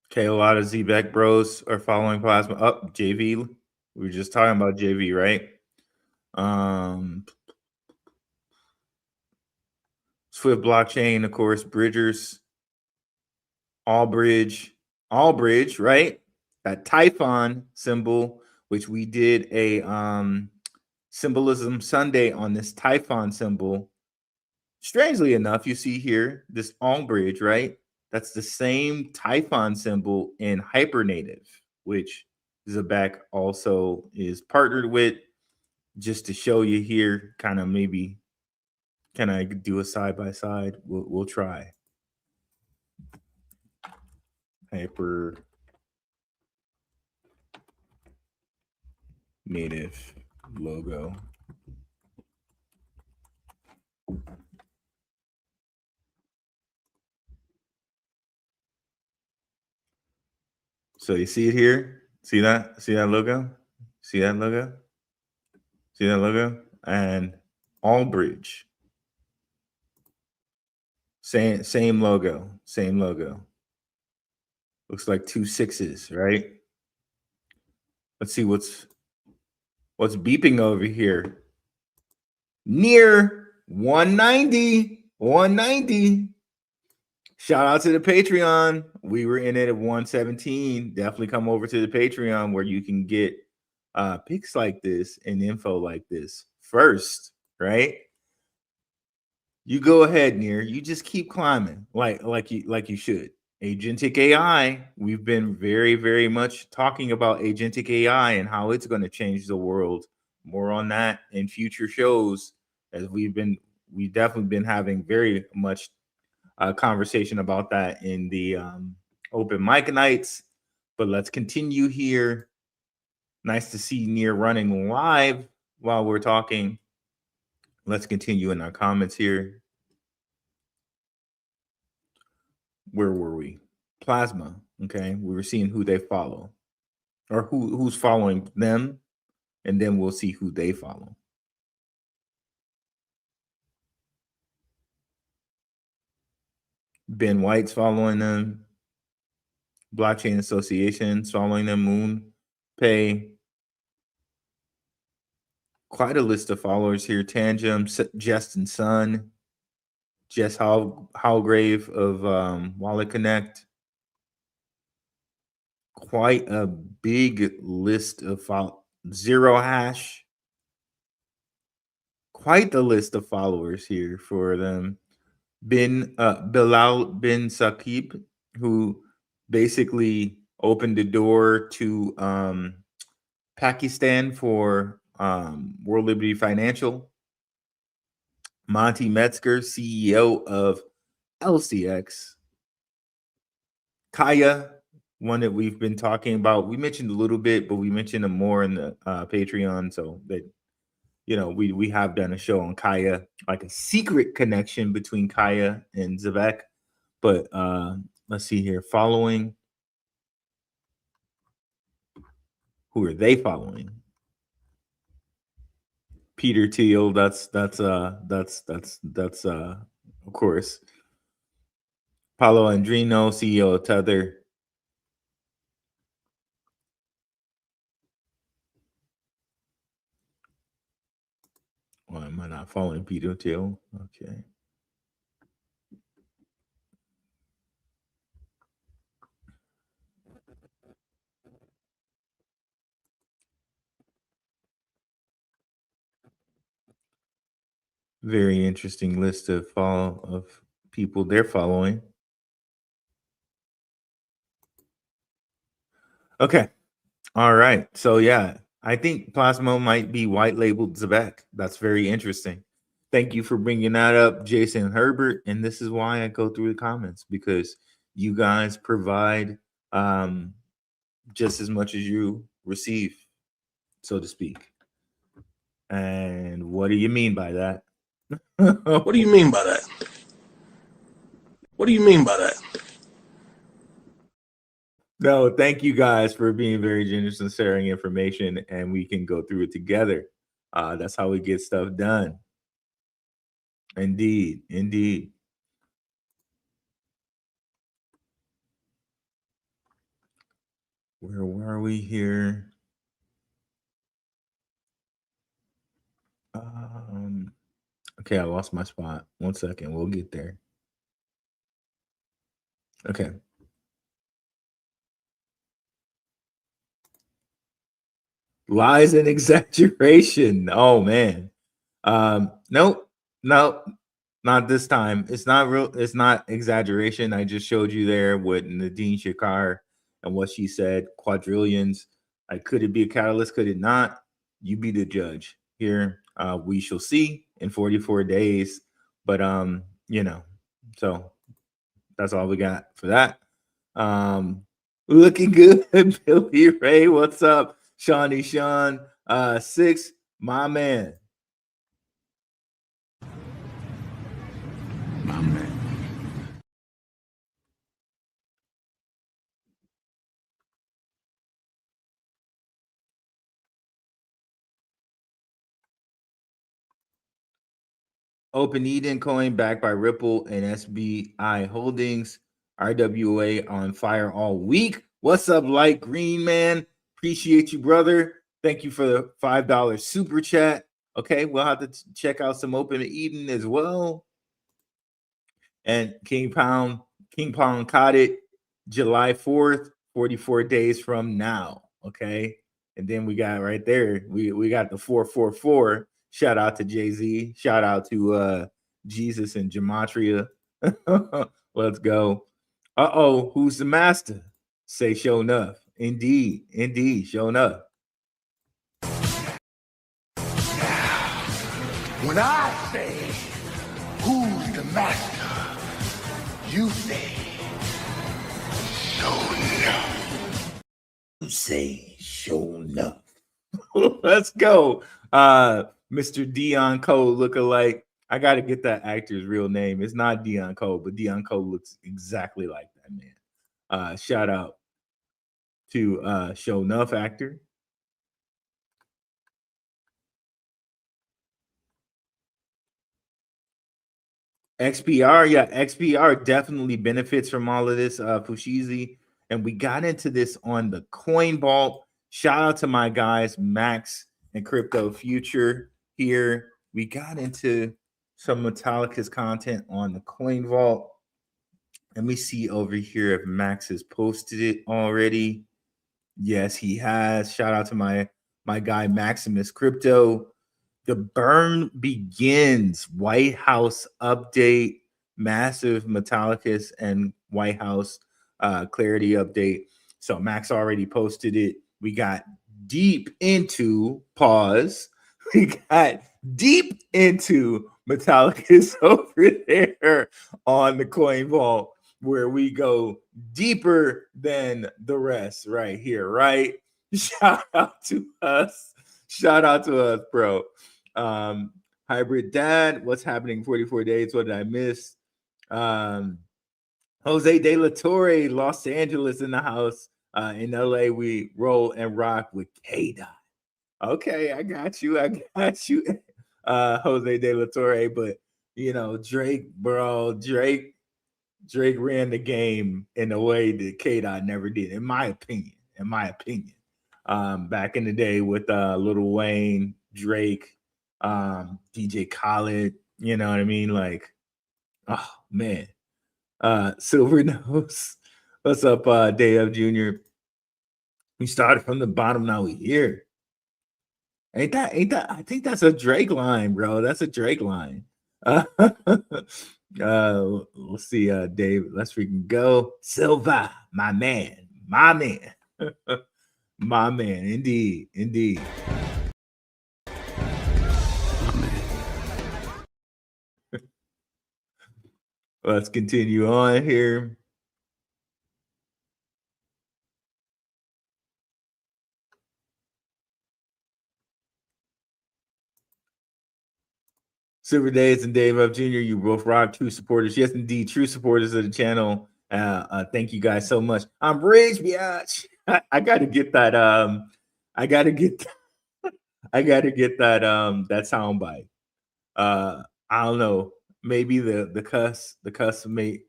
Okay, a lot of Zebec bros are following Plasma. Up, JV. We were just talking about JV, right? Swift blockchain, of course, Bridgers, Allbridge, right? That Typhon symbol, which we did a Symbolism Sunday on this Typhon symbol. Strangely enough, you see here this Allbridge, right? That's the same Typhon symbol in Hypernative, which Zebec also is partnered with. Just to show you here, kind of maybe, can I do a side by side? We'll try. Hypernative logo. So you see it here? See that? See that logo? See that logo? See that logo? And Allbridge. Same logo. Same logo. Looks like 2 6s, right? Let's see what's beeping over here. Near 190. 190. Shout out to the Patreon. We were in it at 117. Definitely come over to the Patreon where you can get pics like this and info like this first, right? You go ahead, Near. You just keep climbing like you should. Agentic AI. We've been very, very much talking about agentic AI and how it's going to change the world. More on that in future shows, as we've definitely been having very much conversation about that in the open mic nights. But let's continue here. Nice to see Near running live while we're talking. Let's continue in our comments here. Where were we? Plasma. Okay, we were seeing who they follow, or who's following them, and then we'll see who they follow. Ben White's following them. Blockchain Association's following them. Moon Pay. quite a list of followers here. Tangem, Justin Sun, Jess Hallgrave of Wallet Connect. Quite a big list of Zero Hash. Quite the list of followers here for them. Bilal bin Saqib, who basically opened the door to Pakistan for World Liberty Financial. Monty Metzger, CEO of LCX. Kaya, one that we've been talking about. We mentioned a little bit, but we mentioned them more in the Patreon. So that, we have done a show on Kaya, like a secret connection between Kaya and Zebec. But let's see here. Following. Who are they following? Peter Thiel. That's of course. Paulo Andrino, CEO of Tether. Why am I not following Peter Thiel? Okay. Very interesting list of people they're following. Okay. All right. So yeah, I think Plasmo might be white labeled Zebec. That's very interesting. Thank you for bringing that up, Jason Herbert. And this is why I go through the comments, because you guys provide just as much as you receive, so to speak. And what do you mean by that? What do you mean by that? What do you mean by that? No, thank you guys for being very generous and sharing information, and we can go through it together. That's how we get stuff done. Indeed, indeed. Where were we here? Okay, I lost my spot. 1 second, we'll get there. Okay. Lies and exaggeration. Oh man. Nope, not this time. It's not real. It's not exaggeration. I just showed you there with Nadine Shakar and what she said. Quadrillions. Could it be a catalyst? Could it not? You be the judge here. We shall see in 44 days. But so that's all we got for that. Looking good, Billy Ray. What's up? Shawnee Sean, 6, my man. My man. Open Eden coin backed by Ripple and SBI Holdings. RWA on fire all week. What's up, Light Green Man? Appreciate you, brother. Thank you for the $5 super chat. Okay, we'll have to check out some Open Eden as well. And King Pound caught it July 4th, 44 days from now. Okay. And then we got right there, we got the 444. Shout out to Jay-Z. Shout out to Jesus and Gematria. Let's go. Uh-oh, who's the master? Say show enough. Indeed, show enough. When I say, who's the master? You say, show enough. You say, show enough. Let's go. Mr. Dion Cole lookalike. I got to get that actor's real name. It's not Dion Cole, but Dion Cole looks exactly like that man. Shout out to Show Enough actor. XPR, yeah, XPR definitely benefits from all of this, Fushizi. And we got into this on the Coin Vault. Shout out to my guys, Max and crypto future here. We got into some Metallica's content on the Coin Vault. Let me see over here if Max has posted it already. Yes, he has. Shout out to my guy Maximus Crypto. The burn begins. White House update, massive Metallicus and White House clarity update. So Max already posted it. We got deep into pause. We got deep into Metallicus over there on the Coin Vault, where we go deeper than the rest right here, right? Shout out to us. Shout out to us, bro. Hybrid Dad, what's happening 44 days? What did I miss? Jose De La Torre, Los Angeles in the house. In LA, we roll and rock with K-Dot. Okay, I got you. Jose De La Torre. But you know, Drake, bro, Drake ran the game in a way that K-Dot never did, in my opinion. Back in the day with Lil Wayne, Drake, DJ Khaled, you know what I mean? Like, oh man. Silver Nose. What's up, Dave Jr.? We started from the bottom, now we here. Ain't that? I think that's a Drake line, bro. That's a Drake line. Let's see, Dave. Let's freaking go. Silva, my man. My man, indeed. Let's continue on here. Silver Days and Dave Up Jr., you both rock, true supporters. Yes, indeed, true supporters of the channel. Thank you guys so much. I'm rich, biatch. I gotta get that. I gotta get that. That soundbite. I don't know. Maybe the cuss may.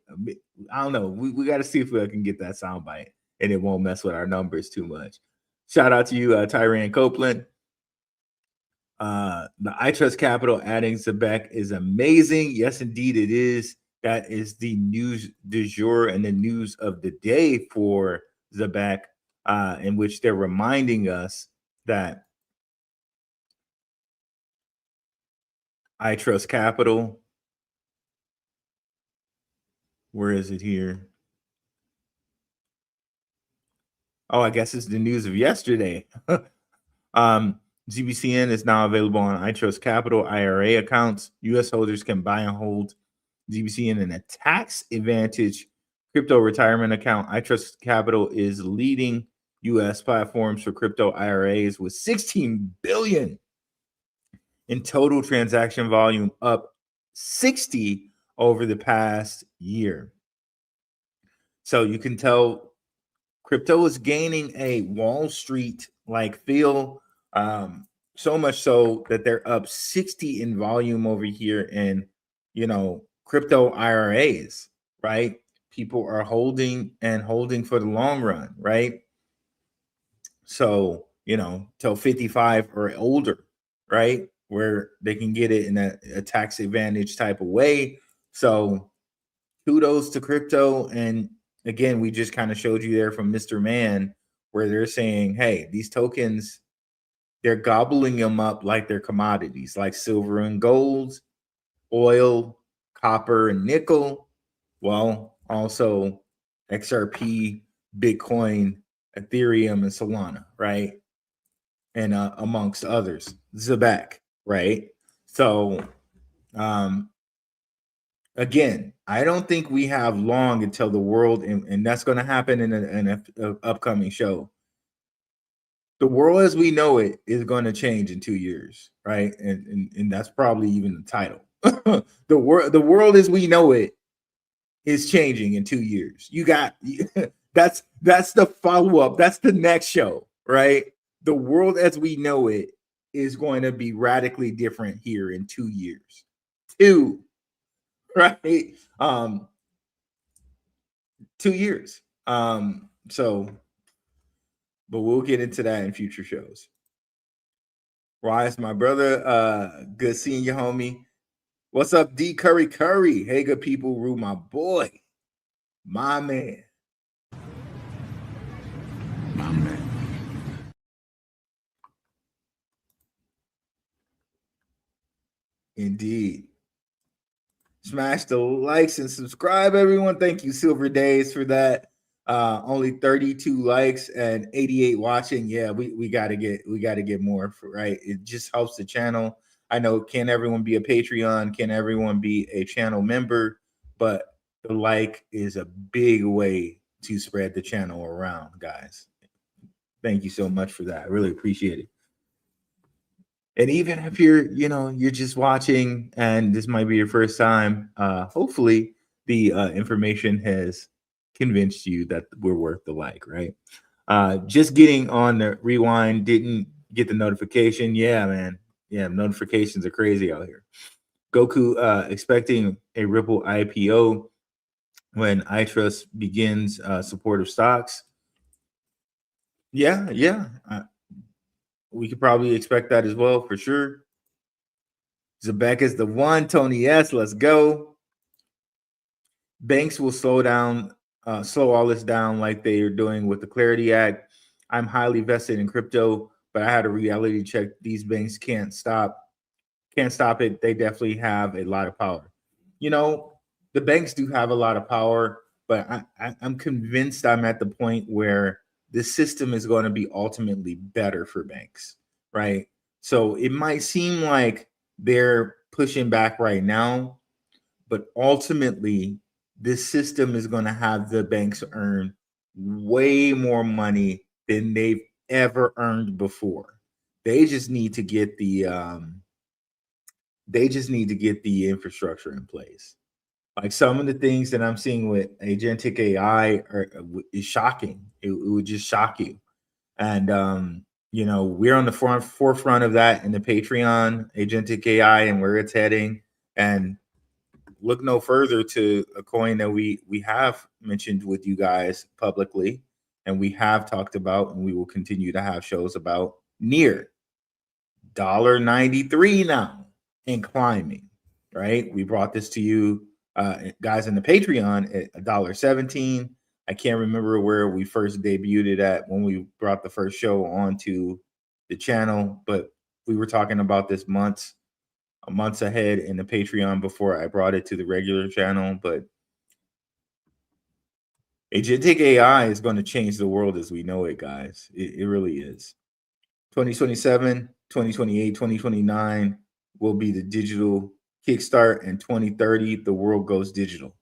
I don't know. We got to see if we can get that soundbite and it won't mess with our numbers too much. Shout out to you, Tyran Copeland. The I Trust Capital adding Zebec is amazing. Yes, indeed, it is. That is the news du jour and the news of the day for Zebec, in which they're reminding us that I Trust Capital. Where is it here? Oh, I guess it's the news of yesterday. ZBCN is now available on I Trust Capital IRA accounts. U.S. holders can buy and hold ZBCN in a tax advantage crypto retirement account. I Trust Capital is leading U.S. platforms for crypto IRAs with $16 billion in total transaction volume, up 60 over the past year. So you can tell crypto is gaining a Wall Street like feel, so much so that they're up 60 in volume over here in, crypto IRAs, right? People are holding for the long run, right? So, till 55 or older, right? Where they can get it in a tax advantage type of way. So kudos to crypto. And again, we just kind of showed you there from Mr. Man where they're saying, hey, these tokens, they're gobbling them up like they're commodities, like silver and gold, oil, copper and nickel. Well, also XRP, Bitcoin, Ethereum, and Solana, right? And amongst others, Zebec, right? So, again, I don't think we have long until the world, and that's going to happen in an upcoming show. The world as we know it is going to change in 2 years, right? And that's probably even the title. The world as we know it is changing in 2 years. You got that's the follow-up. That's the next show, right? The world as we know it is going to be radically different here in 2 years. Right? 2 years. So, but we'll get into that in future shows. Wise, my brother. Good seeing you, homie. What's up, D Curry? Hey, good people. Rue, my boy. My man. My man. Indeed. Smash the likes and subscribe, everyone. Thank you, Silver Days, for that. Only 32 likes and 88 watching. Yeah, we gotta get more, right? It just helps the channel. I know, can everyone be a Patreon? Can everyone be a channel member? But the like is a big way to spread the channel around, guys. Thank you so much for that. I really appreciate it. And even if you're just watching and this might be your first time, hopefully the information has convinced you that we're worth the like, right? Just getting on the rewind, didn't get the notification. Yeah, man. Yeah, notifications are crazy out here. Goku expecting a Ripple IPO when iTrust begins support of stocks. Yeah. We could probably expect that as well, for sure. Zebec is the one. Tony S. Let's go. Banks will slow all this down like they are doing with the Clarity Act. I'm highly vested in crypto, but I had a reality check. These banks can't stop it. They definitely have a lot of power. The banks do have a lot of power, but I'm convinced I'm at the point where the system is going to be ultimately better for banks, right? So it might seem like they're pushing back right now, but ultimately this system is going to have the banks earn way more money than they've ever earned before. They just need to get the infrastructure in place. Like some of the things that I'm seeing with agentic AI is shocking. It would just shock you. And we're on the forefront of that in the Patreon, agentic AI, and where it's heading. And look no further to a coin that we have mentioned with you guys publicly, and we have talked about, and we will continue to have shows about, near $1.93 now and climbing. Right? We brought this to you. Guys in the Patreon at $1.17. I can't remember where we first debuted it at when we brought the first show onto the channel, but we were talking about this months ahead in the Patreon before I brought it to the regular channel. But agentic AI is going to change the world as we know it, guys. It really is. 2027, 2028, 2029 will be the digital kickstart, and 2030 the world goes digital,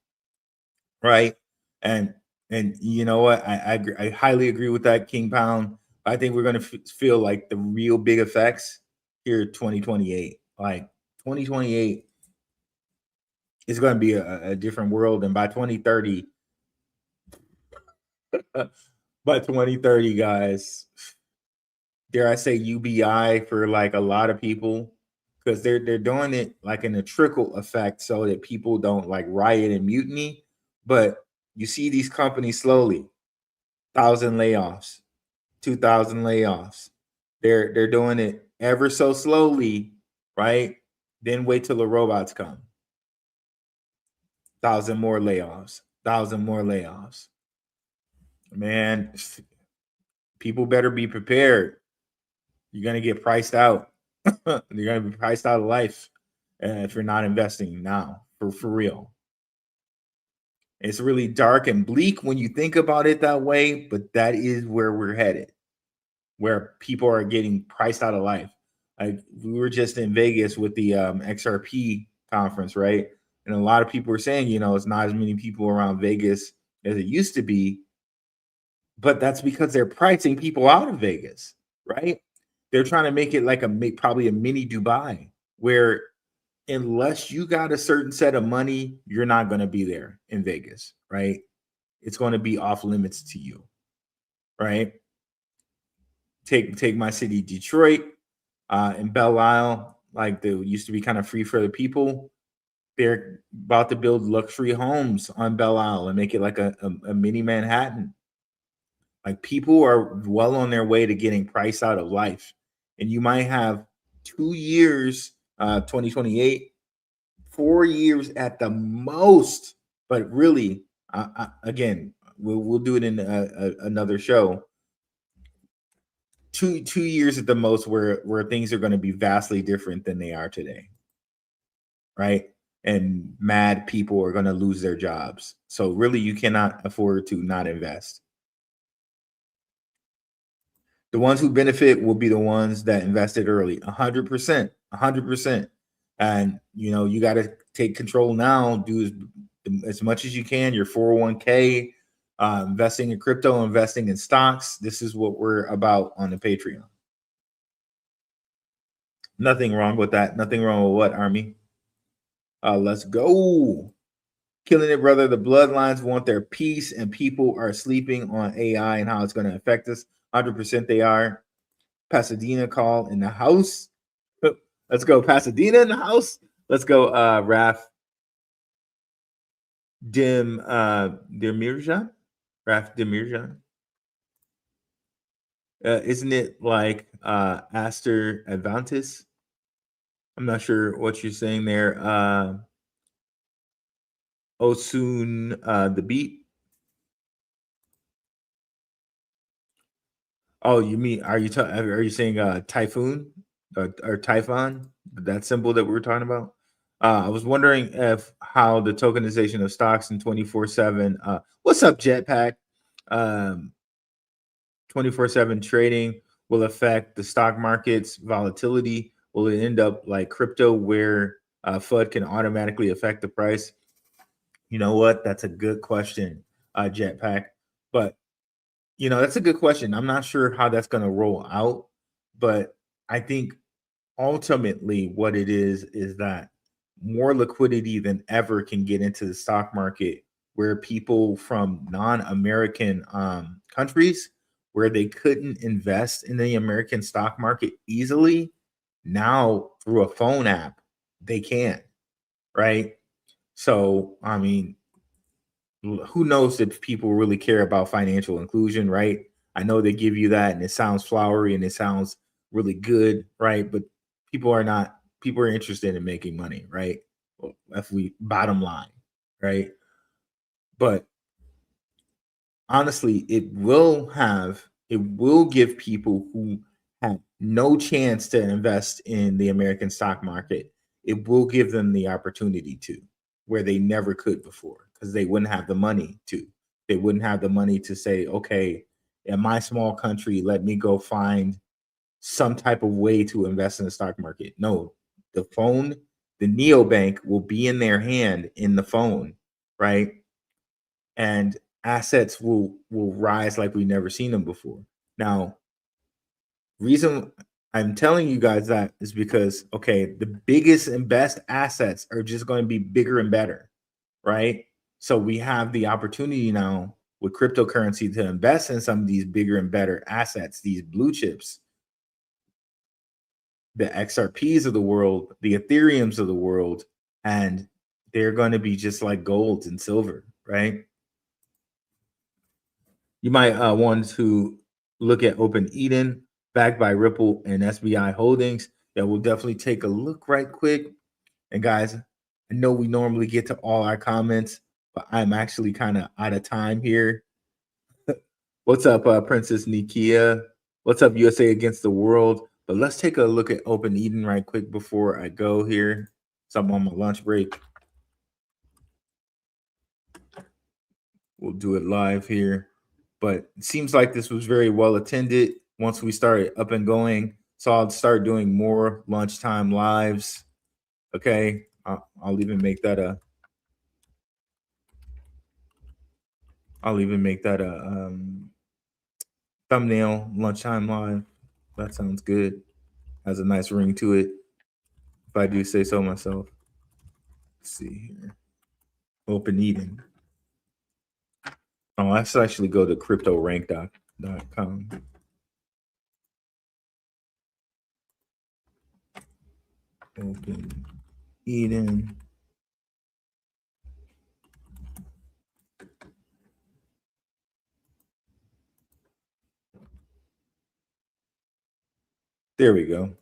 right? And you know what, I highly agree with that, King Pound. I think we're going to feel like the real big effects here 2028. Like 2028 is going to be a different world, and by 2030 guys, dare I say UBI for like a lot of people, because they're doing it like in a trickle effect so that people don't like riot and mutiny. But you see these companies slowly, 1,000 layoffs, 2,000 layoffs. They're doing it ever so slowly, right? Then wait till the robots come. 1,000 more layoffs, 1,000 more layoffs. Man, people better be prepared. You're gonna get priced out. You're gonna be priced out of life if you're not investing now, for real. It's really dark and bleak when you think about it that way, but that is where we're headed, where people are getting priced out of life. Like we were just in Vegas with the XRP conference, right? And a lot of people were saying, it's not as many people around Vegas as it used to be, but that's because they're pricing people out of Vegas, right? They're trying to make it like probably a mini Dubai, where unless you got a certain set of money, you're not going to be there in Vegas, right? It's going to be off limits to you, right? Take my city, Detroit, and Belle Isle, like they used to be kind of free for the people. They're about to build luxury homes on Belle Isle and make it like a mini Manhattan. Like people are well on their way to getting priced out of life. And you might have 2 years, 2028, 4 years at the most. But really, again, we'll do it in another show. 2 years at the most, where things are going to be vastly different than they are today, right? And mad people are going to lose their jobs. So really, you cannot afford to not invest. The ones who benefit will be the ones that invested early, 100%, 100%. And you got to take control now. Do as much as you can. Your 401k, investing in crypto, investing in stocks. This is what we're about on the Patreon. Nothing wrong with that. Nothing wrong with what, Army? Let's go. Killing it, brother. The bloodlines want their peace, and people are sleeping on AI and how it's going to affect us. 100% they are. Pasadena call in the house. Let's go. Pasadena in the house. Let's go. Raf Demirjan. Raf Demirjan. Isn't it like Aster Advantis? I'm not sure what you're saying there. Osun the beat. Oh, you mean are you saying typhoon or typhon? That symbol that we were talking about? I was wondering how the tokenization of stocks in 24/7. What's up, Jetpack? 24/7 trading will affect the stock market's volatility. Will it end up like crypto, where FUD can automatically affect the price? You know what? That's a good question, Jetpack. But that's a good question. I'm not sure how that's going to roll out, but I think ultimately what it is that more liquidity than ever can get into the stock market, where people from non-American countries, where they couldn't invest in the American stock market easily, now through a phone app, they can, right? So, I mean, who knows if people really care about financial inclusion, right? I know they give you that and it sounds flowery and it sounds really good, right? But people are interested in making money, right? If we bottom line, right? But honestly, it will give people who have no chance to invest in the American stock market, it will give them the opportunity to, where they never could before, because they wouldn't have the money to. They wouldn't have the money to say, okay, in my small country, let me go find some type of way to invest in the stock market. No, the neobank will be in their hand in the phone, right? And assets will rise like we've never seen them before. Now, reason I'm telling you guys that is because, okay, the biggest and best assets are just going to be bigger and better, right? So we have the opportunity now with cryptocurrency to invest in some of these bigger and better assets, these blue chips, the XRPs of the world, the Ethereums of the world, and they're going to be just like gold and silver, right? You might want to look at Open Eden, backed by Ripple and SBI Holdings. That will definitely take a look right quick. And guys, I know we normally get to all our comments, but I'm actually kind of out of time here. What's up, Princess Nikia? What's up, USA Against the World? But let's take a look at Open Eden right quick before I go here. So I'm on my lunch break. We'll do it live here. But it seems like this was very well attended once we started up and going. So I'll start doing more lunchtime lives. Okay, I'll even make that a thumbnail, lunchtime live. That sounds good. Has a nice ring to it, if I do say so myself. Let's see here. Open Eden. Oh, let's actually go to cryptorank.com. Open Eden. There we go.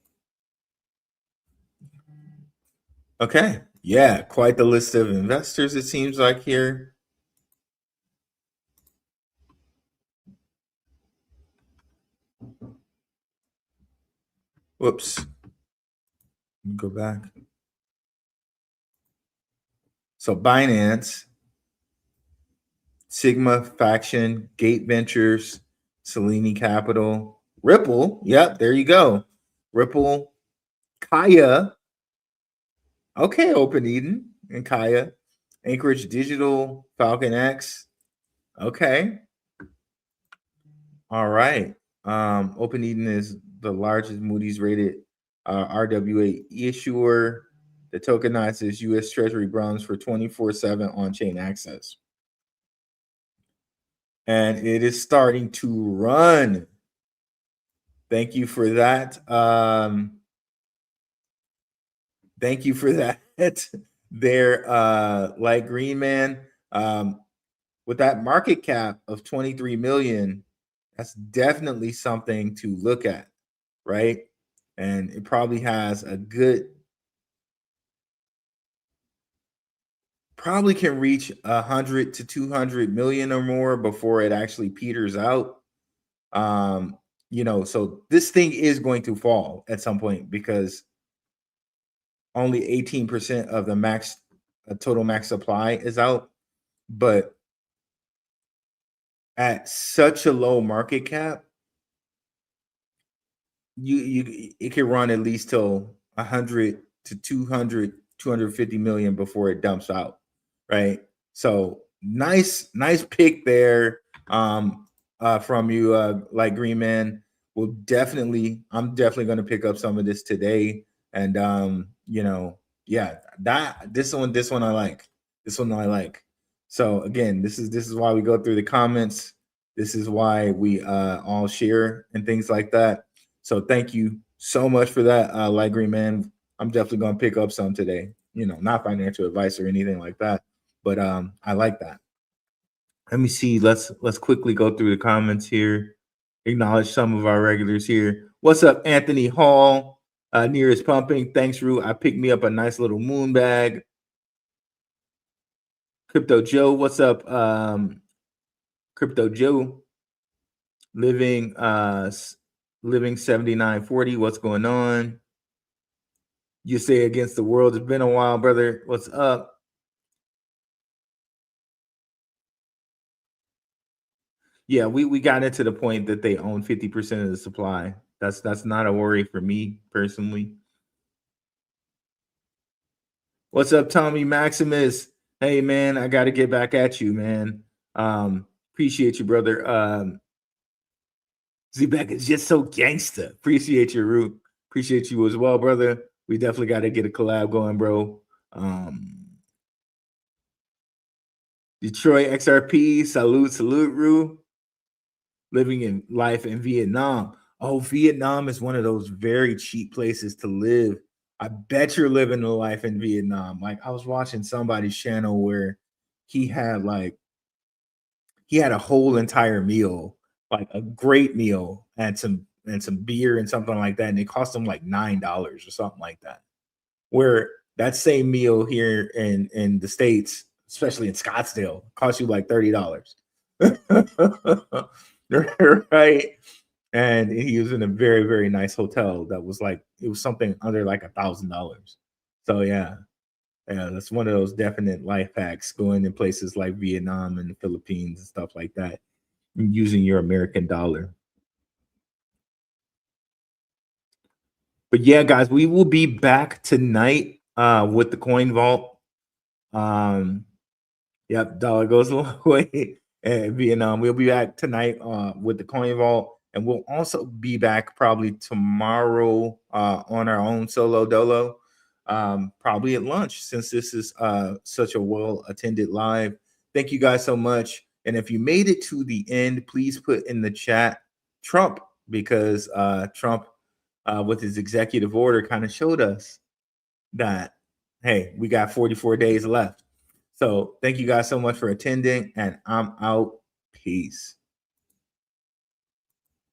Okay. Yeah, quite the list of investors, it seems like here. Whoops. Go back. So Binance, Sigma Faction, Gate Ventures, Selene Capital, Ripple. Yep, there you go. Ripple, Kaya. Okay, Open Eden and Kaya. Anchorage Digital, Falcon X. Okay. All right. Open Eden is the largest Moody's rated RWA issuer that tokenizes U.S. Treasury bonds for 24/7 on-chain access. And it is starting to run. Thank you for that. Thank you for that. There, Light Green Man. With that market cap of 23 million, that's definitely something to look at, right? And it probably has a good, probably can reach 100 to 200 million or more before it actually peters out. So this thing is going to fall at some point because only 18% of the total max supply is out. But at such a low market cap, it can run at least till 100 to 200, 250 million before it dumps out, right? So nice pick there from you, like Green Man. I'm definitely going to pick up some of this today, and this one I like. This one I like. So again, this is why we go through the comments. This is why we all share and things like that. So thank you so much for that, Light Green Man. I'm definitely going to pick up some today. Not financial advice or anything like that, but I like that. Let me see. Let's quickly go through the comments here. Acknowledge some of our regulars here. What's up, Anthony Hall? Nearest pumping. Thanks, Rue. I picked me up a nice little moon bag. Crypto Joe, what's up? Crypto Joe, living 7940. What's going on? You say against the world. It's been a while, brother. What's up? Yeah, we got into the point that they own 50% of the supply. That's not a worry for me personally. What's up, Tommy Maximus? Hey man, I got to get back at you, man. Appreciate you, brother. Zebec is just so gangster. Appreciate you, Root. Appreciate you as well, brother. We definitely got to get a collab going, bro. Detroit XRP, salute, Rue. Living in life in Vietnam. Oh, Vietnam is one of those very cheap places to live. I bet you're living a life in Vietnam. Like I was watching somebody's channel where he had a whole entire meal, like a great meal, and some beer and something like that, and it cost him like $9 or something like that. Where that same meal here in the States, especially in Scottsdale, costs you like $30. Right? And he was in a very, very nice hotel that was like, it was something under like $1,000. So yeah, that's one of those definite life hacks, going in places like Vietnam and the Philippines and stuff like that, using your American dollar. But yeah, guys, we will be back tonight with the Coin Vault. Yep, dollar goes a long way in Vietnam. We'll be back tonight with the Coin Vault. And we'll also be back probably tomorrow on our own solo dolo, probably at lunch, since this is such a well-attended live. Thank you guys so much. And if you made it to the end, please put in the chat Trump, because Trump, with his executive order, kind of showed us that, hey, we got 44 days left. So thank you guys so much for attending, and I'm out. Peace.